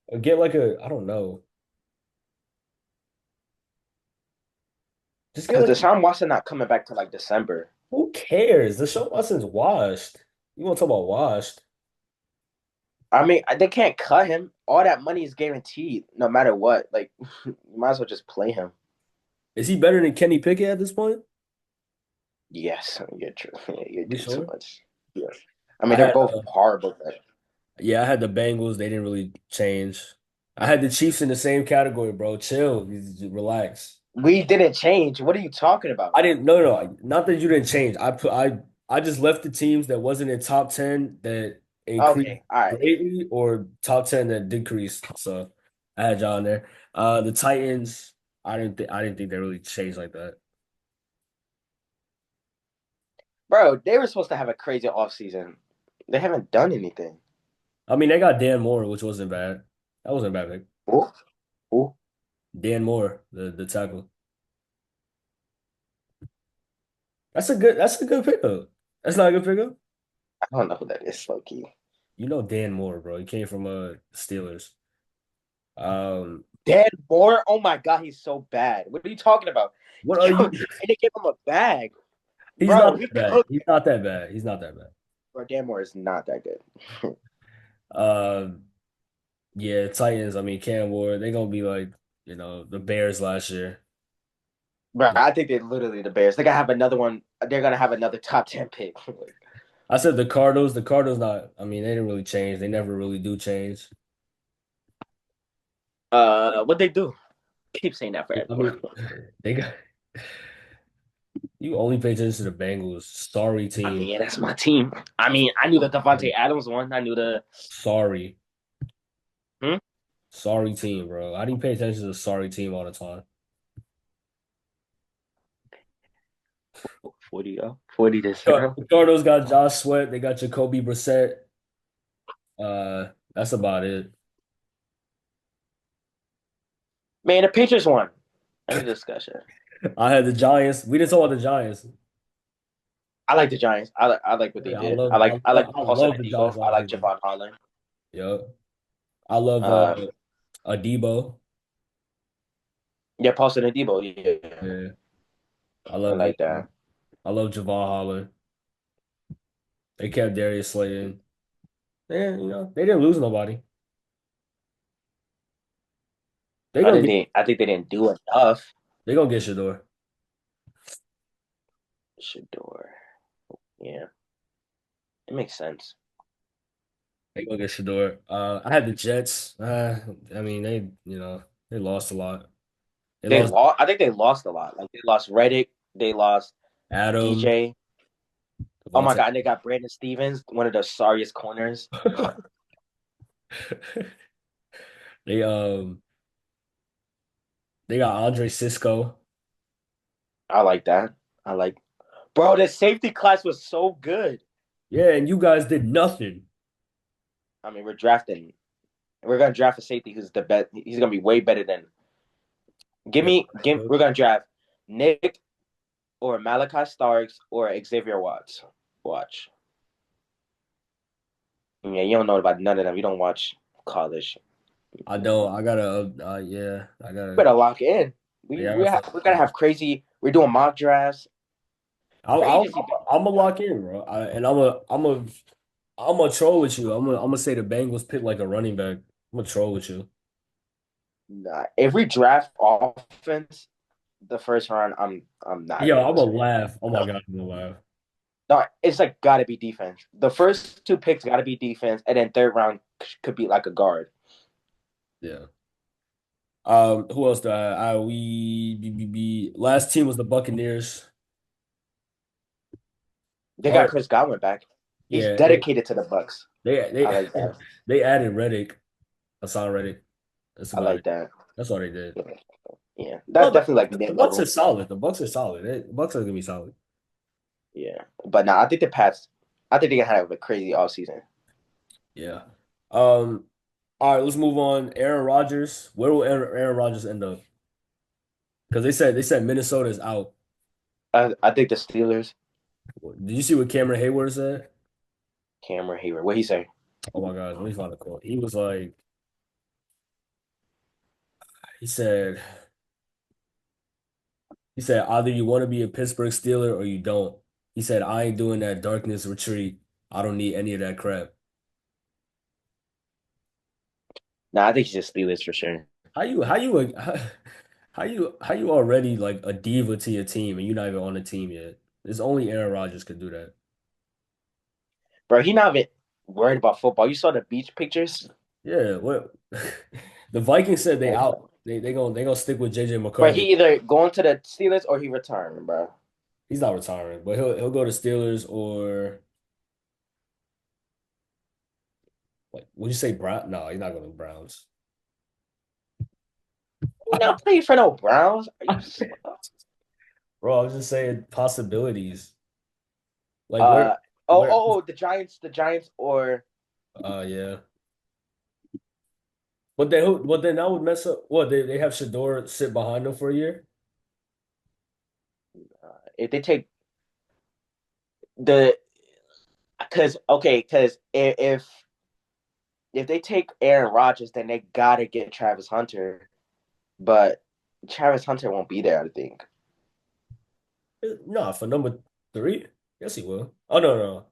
Or get like I don't know. Just get Because like Deshaun Watson not coming back to like December. who cares? The show Watson's washed. You want to talk about washed? I mean, they can't cut him. All that money is guaranteed, no matter what. Like, you might as well just play him. Is he better than Kenny Pickett at this point? Yes, you're true. Yeah, you're You doing too sure? much. Yeah. I mean, I they're had both horrible. But yeah, I had the Bengals. They didn't really change. I had the Chiefs in the same category, bro. Chill, relax. we didn't change. What are you talking about? I didn't. No, no, not that you didn't change. I just left the teams that wasn't in top 10 that increased Okay, all right. greatly or top 10 that decreased. So I had y'all in there. The Titans. I didn't think they really changed like that. Bro, they were supposed to have a crazy offseason. They haven't done anything. I mean, they got Dan Moore, which wasn't bad. That wasn't a bad pick. Ooh, ooh. Dan Moore, the tackle. That's a good pickup. That's not a good pickup. I don't know who that is, Loki. You know Dan Moore, bro. He came from Steelers. Um, Dan Moore, oh my god, he's so bad. What are you talking about? what are Yo, you? and they gave him a bag, He's bro. not He that bad. cooked. He's not that bad. He's not that bad. Bro, Dan Moore is not that good. Um, yeah, Titans. I mean, Cam Ward. They're gonna be like the Bears last year. Bro, I think they're literally the Bears. They're gonna have another one. They're gonna have another top 10 pick. I said the Cardinals. The Cardinals not. I mean, they didn't really change. They never really do change. What they do? Keep saying that I forever. mean, they got you only pay attention to the Bengals. Sorry I team. mean, yeah, that's my team. I mean, I knew the Devontae Adams one. I knew the Sorry. hmm? Sorry team, bro. I didn't pay attention to the sorry team all the time. 40 40 to 0. The Cardinals got Josh Sweat. They got Jacoby Brissett. That's about it. Man, the Patriots won. End of discussion. I had the Giants. We didn't talk about the Giants. I like the Giants. I like what they Yeah, did. I like I Paulson love and the Debo. Giants I like offseason. Javon Holland. Yep. I love Um, Debo. yeah, Paulson and Debo. Yeah, Yeah. I I love like Debo. that. I love Javon Holland. They kept Darius Slayton. Yeah, they didn't lose nobody. They gonna get I think they didn't do enough. they gonna get Shador. Shador. Yeah, it makes sense. They gonna get Shador. I had the Jets. I mean they lost a lot. They They lost lost. I think they lost a lot. Like they lost Reddick. They lost Adam, DJ. Oh my Devontae. god, and they got Brandon Stevens, one of the sorriest corners. They they got Andre Cisco. I like that. I like, bro. The safety class was so good. Yeah, and you guys did nothing. I mean, we're drafting. We're gonna draft a safety who's the best. He's gonna be way better than. Give Yeah. me, give. We're gonna draft Nick or Malachi Starks or Xavier Watts. Watch. Yeah, you don't know about none of them. You don't watch college. I don't. I gotta. Yeah. I gotta. Better lock in. Yeah. I gotta We're gonna have crazy. We're doing mock drafts. I'll, Free I'll, agency. I'm gonna lock in, bro. And I'm gonna troll with you. I'm gonna say the Bengals pick like a running back. I'm gonna troll with you. Nah, if we draft offense the first round, I'm not Yo, even I'm gonna listening. laugh. Oh my No, God, I'm gonna laugh. no, it's like gotta be defense. The first two picks gotta be defense, and then third round could be like a guard. Yeah. Who else do last team was the Buccaneers. They got Hard, Chris Godwin back. He's yeah. dedicated to the Bucks. They I they like that. they added Reddick, Hassan Reddick. That's I about like it. that. That's all they did. Yeah, No, that's definitely like the mid Bucks are level. solid. The Bucks are solid. The Bucks are gonna be solid. Yeah, but now I think the Pats. I think they gonna have a crazy offseason. Yeah. Um. All right, let's move on. Aaron Rodgers. Where will Aaron Rodgers end up? Because they said Minnesota is out. I think the Steelers. Did you see what Cameron Hayward said? Cameron Hayward. What he say? Oh my God, let me find the quote. He said he said either you want to be a Pittsburgh Steeler or you don't. He said I ain't doing that darkness retreat. I don't need any of that crap. Nah, I think he's just Steelers for sure. How you already like a diva to your team and you're not even on the team yet? There's only Aaron Rodgers could do that. Bro, he not even worried about football. You saw the beach pictures? Yeah, what the Vikings said they Like, out. They gonna stick with JJ bro, McCarthy. he either going to the Steelers or he retiring, bro. He's not retiring, but he'll go to Steelers or like would you say Brown? No, he's not going to Browns. He not playing for no Browns. Are you slow? Bro, I was just saying possibilities. Like Uh where the Giants or yeah. But then that would mess up what they have Shador sit behind them for a year? if they take the because if if they take Aaron Rodgers, then they gotta get Travis Hunter. But Travis Hunter won't be there, I think. No, for number three, yes he will. Oh no,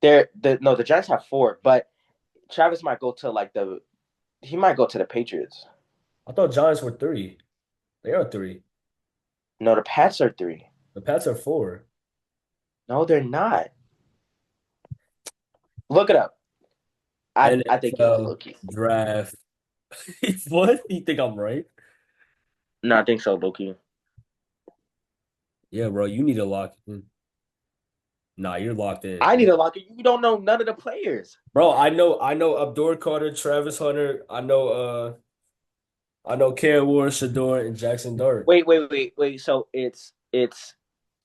no, The Giants have four, but Travis might go to like the he might go to the Patriots. I thought Giants were three. They are three. No, the Pats are three. The Pats are four. No, they're not. Look it up. I think you're NFL Loki. draft. What? You think I'm right? No, I think so, Loki. Yeah, bro. You need to lock in. Nah, you're locked in. I need a locker. You don't know none of the players. Bro, I know Abdur Carter, Travis Hunter. I know Cam Ward, Shador, and Jackson Dart. Wait. So it's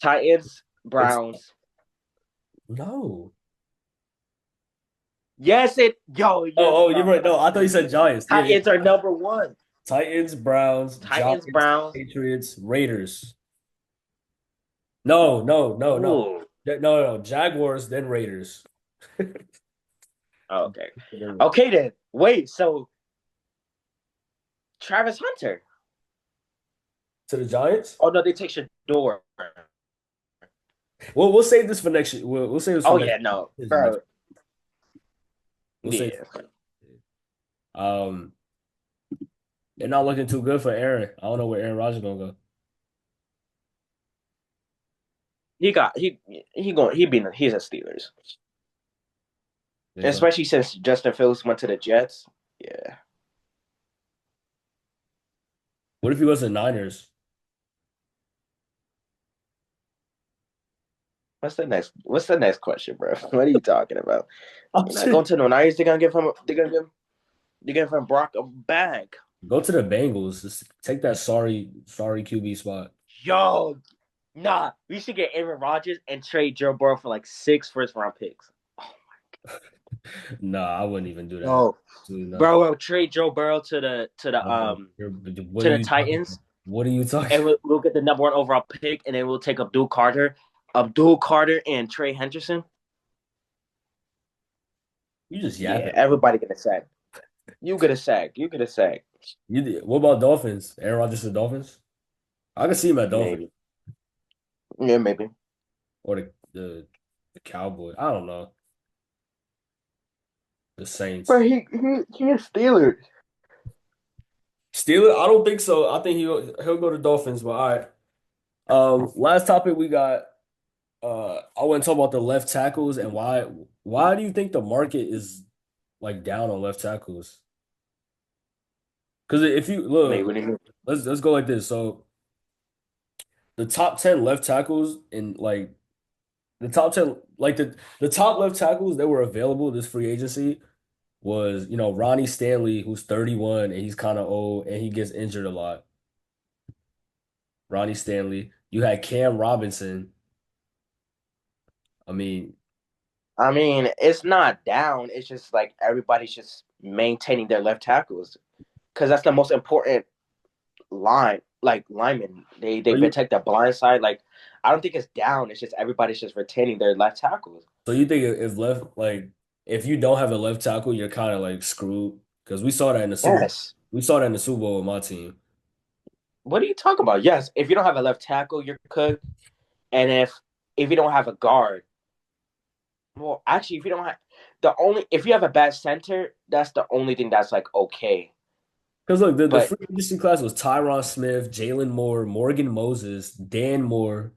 Titans, It's Browns. no. Yes, you're Oh, you're wrong. right. No, I thought you said Giants. Yeah, yeah. Titans are number one. Titans, Browns, Titans, Giants, Browns. Patriots, Raiders. No, no, no, no. Ooh. No. Jaguars, then Raiders. Oh, okay. Okay then. Wait. So Travis Hunter. To the Giants? Oh no, they take Shador. We'll save this for next year. We'll save this for Oh next yeah, no, next. bro. We'll save. Yeah. Um, they're not looking too good for Aaron. I don't know where Aaron Rodgers gonna go. He's a Steelers. Think so? Especially since Justin Fields went to the Jets. Yeah. What if he was the Niners? What's the next question, bro? What are you talking about? I'm You're not going shit. to no Niners. They're gonna give him Brock a bag. Go to the Bengals. Just take that sorry QB spot. Yo, nah. We should get Aaron Rodgers and trade Joe Burrow for like 6 first-round picks. Nah, I wouldn't even do that. No. Absolutely not. Bro, trade Joe Burrow to the to the No, um what to are the you talking Titans, about? What are you talking? and we'll get the number one overall pick, and then we'll take Abdul Carter, and Trey Henderson. You just Yeah, yapping. everybody get a sack. You get a sack. You get a sack. What about Dolphins? Aaron Rodgers to the Dolphins? I can see him at Dolphins Maybe. Yeah, maybe. or the Cowboys. I don't know. The But Saints. he is Steelers. Steelers? I don't think so. I think he'll go to Dolphins. But all right. Last topic we got. I want to talk about the left tackles and why. Why do you think the market is like down on left tackles? Because if you Maybe look, what do you mean? let's go like this. So the top 10 left tackles in like the top 10, like the top left tackles that were available this free agency was, Ronnie Stanley, who's 31 and he's kind of old and he gets injured a lot. Ronnie Stanley. You had Cam Robinson. I mean, I mean, it's not down. It's just like everybody's just maintaining their left tackles because that's the most important line, like linemen. They so you protect the blind side. Like I don't think it's down. It's just everybody's just retaining their left tackles. so you think if left like if you don't have a left tackle, you're kind of like screwed because we saw that in the Super Bowl. Yes. We saw that in the Super Bowl with my team. What are you talking about? Yes. If you don't have a left tackle, you're cooked. And if you don't have a guard, well, actually, if you don't have if you have a bad center, that's the only thing that's like okay. Because look, the But free agency class was Tyron Smith, Jalen Moore, Morgan Moses, Dan Moore.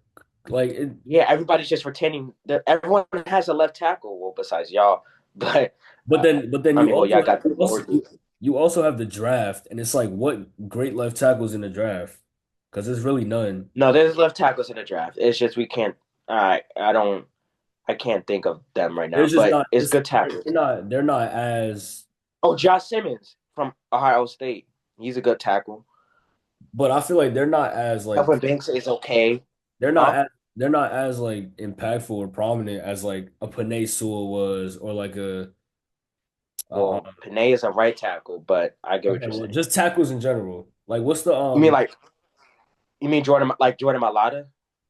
Like it, yeah, everybody's just retaining. Everyone has a left tackle. Well, besides y'all, but but then I you mean, well, also y'all got the you also Lord. you also have the draft, and it's like what great left tackles in the draft? Because there's really none. No, there's left tackles in the draft. It's just we can't. I don't. I can't think of them right now. There's just But not. it's It's good tackles. they're not as. Oh, Josh Simmons from Ohio State. He's a good tackle. But I feel like they're not as like Kelvin Banks is okay. they're not Huh? as they're not as like impactful or prominent as like a Panay Sewell was or like a Well, Panay is a right tackle, but I get what okay, you're well, saying. just tackles in general. Like what's the You mean like you mean Jordan Mailata?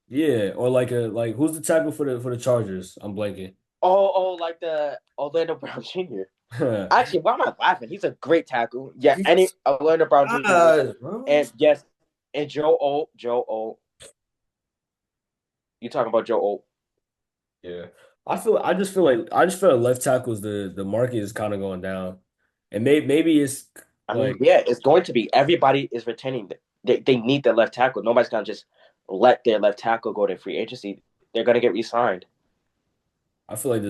yeah, or like a who's the tackle for the Chargers? I'm blanking. Oh, like the Orlando Brown Jr. Actually, why am I laughing? He's a great tackle. Yeah, any He's Orlando Brown Jr. God, bro. and yes, and Joe O. You talking about Joe O? Yeah. I just feel like left tackles the market is kind of going down. And maybe it's I mean, like yeah, it's going to be. Everybody is retaining. They need their left tackle. Nobody's gonna just let their left tackle go to free agency. They're gonna get re-signed. I feel like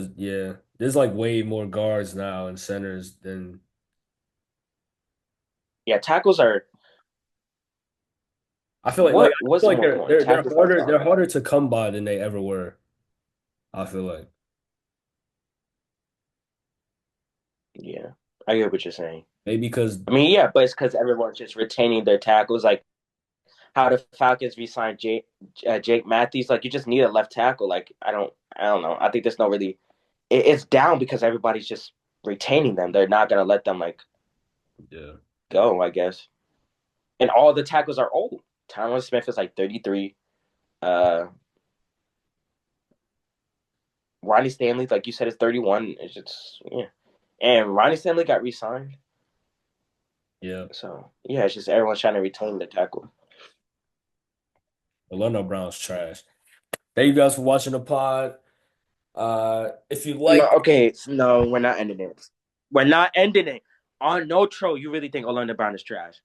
there's like way more guards now and centers than Yeah, tackles are I feel like what I what's feel like more important, tackles or left they're tackle? harder to come by than they ever were. I feel like Yeah, I get what you're saying. maybe because I mean, yeah, but it's because everyone's just retaining their tackles. Like how the Falcons re-signed Jake Matthews. Like you just need a left tackle. Like I don't know. I think there's no really. It's down because everybody's just retaining them. They're not gonna let them like yeah. go. I guess. And all the tackles are old. Tyron Smith is like 33. Uh, Ronnie Stanley, like you said, is 31. It's just yeah. And Ronnie Stanley got re-signed. Yeah. So yeah, it's just everyone's trying to retain the tackle. Orlando Brown's trash. Thank you guys for watching the pod. If you No, like, okay, no, we're not ending it. We're not ending it. On no tro, you really think Orlando Brown is trash?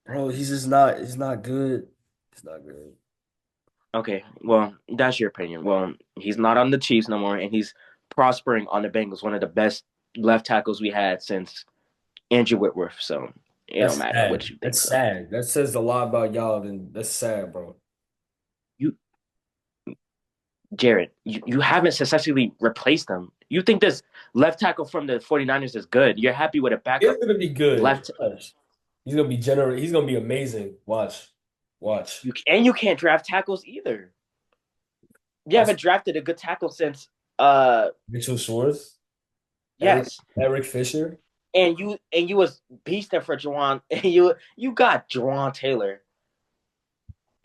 bro, he's not good. He's not good. Okay, well, that's your opinion. Well, he's not on the Chiefs no more, and he's prospering on the Bengals, one of the best left tackles we had since Andrew Whitworth. So it don't That's matter what sad. you think, That's bro. sad. That says a lot about y'all, and that's sad, bro. You, Jared, you haven't successfully replaced them. You think this left tackle from the 49ers is good. You're happy with a He's backup gonna be good. left. Watch. He's gonna be amazing. Watch. Watch. You can't draft tackles either. You That's haven't drafted a good tackle since uh Mitchell Schwartz, yes. Eric Fisher. And you was beasting for Juwan and you got Juwan Taylor.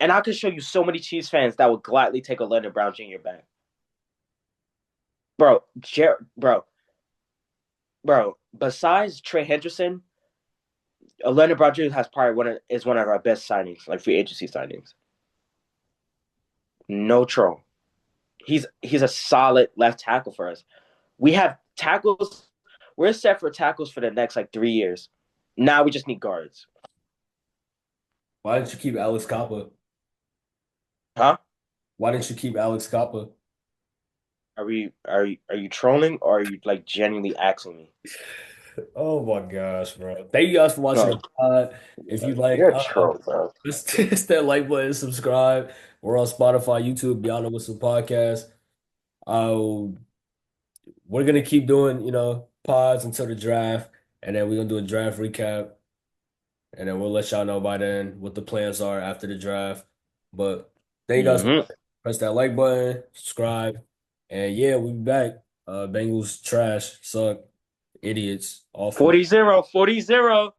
And I could show you so many Chiefs fans that would gladly take a Leonard Brown Jr. back. Bro, besides Trey Henderson, Leonard Brown Jr. has probably one of our best signings, like free agency signings. No troll. He's a solid left tackle for us. We have tackles. We're set for tackles for the next like 3 years. Now we just need guards. Why didn't you keep Alex Coppa? Huh? Why didn't you keep Alex Coppa? Are you trolling or are you like genuinely asking me? Oh my gosh, bro. Thank you guys for watching No, the pod. If you like, you're a troll, bro. just hit that like button, subscribe. We're on Spotify, YouTube, Beyond the Whistle podcast. Uh, we're gonna keep doing, pods until the draft, and then we're gonna do a draft recap, and then we'll let y'all know by then what the plans are after the draft. But thank you guys for Mm-hmm. watching. Press that like button, subscribe, and yeah, we'll be back. Bengals trash, suck, idiots, awful. 40-0, 40-0.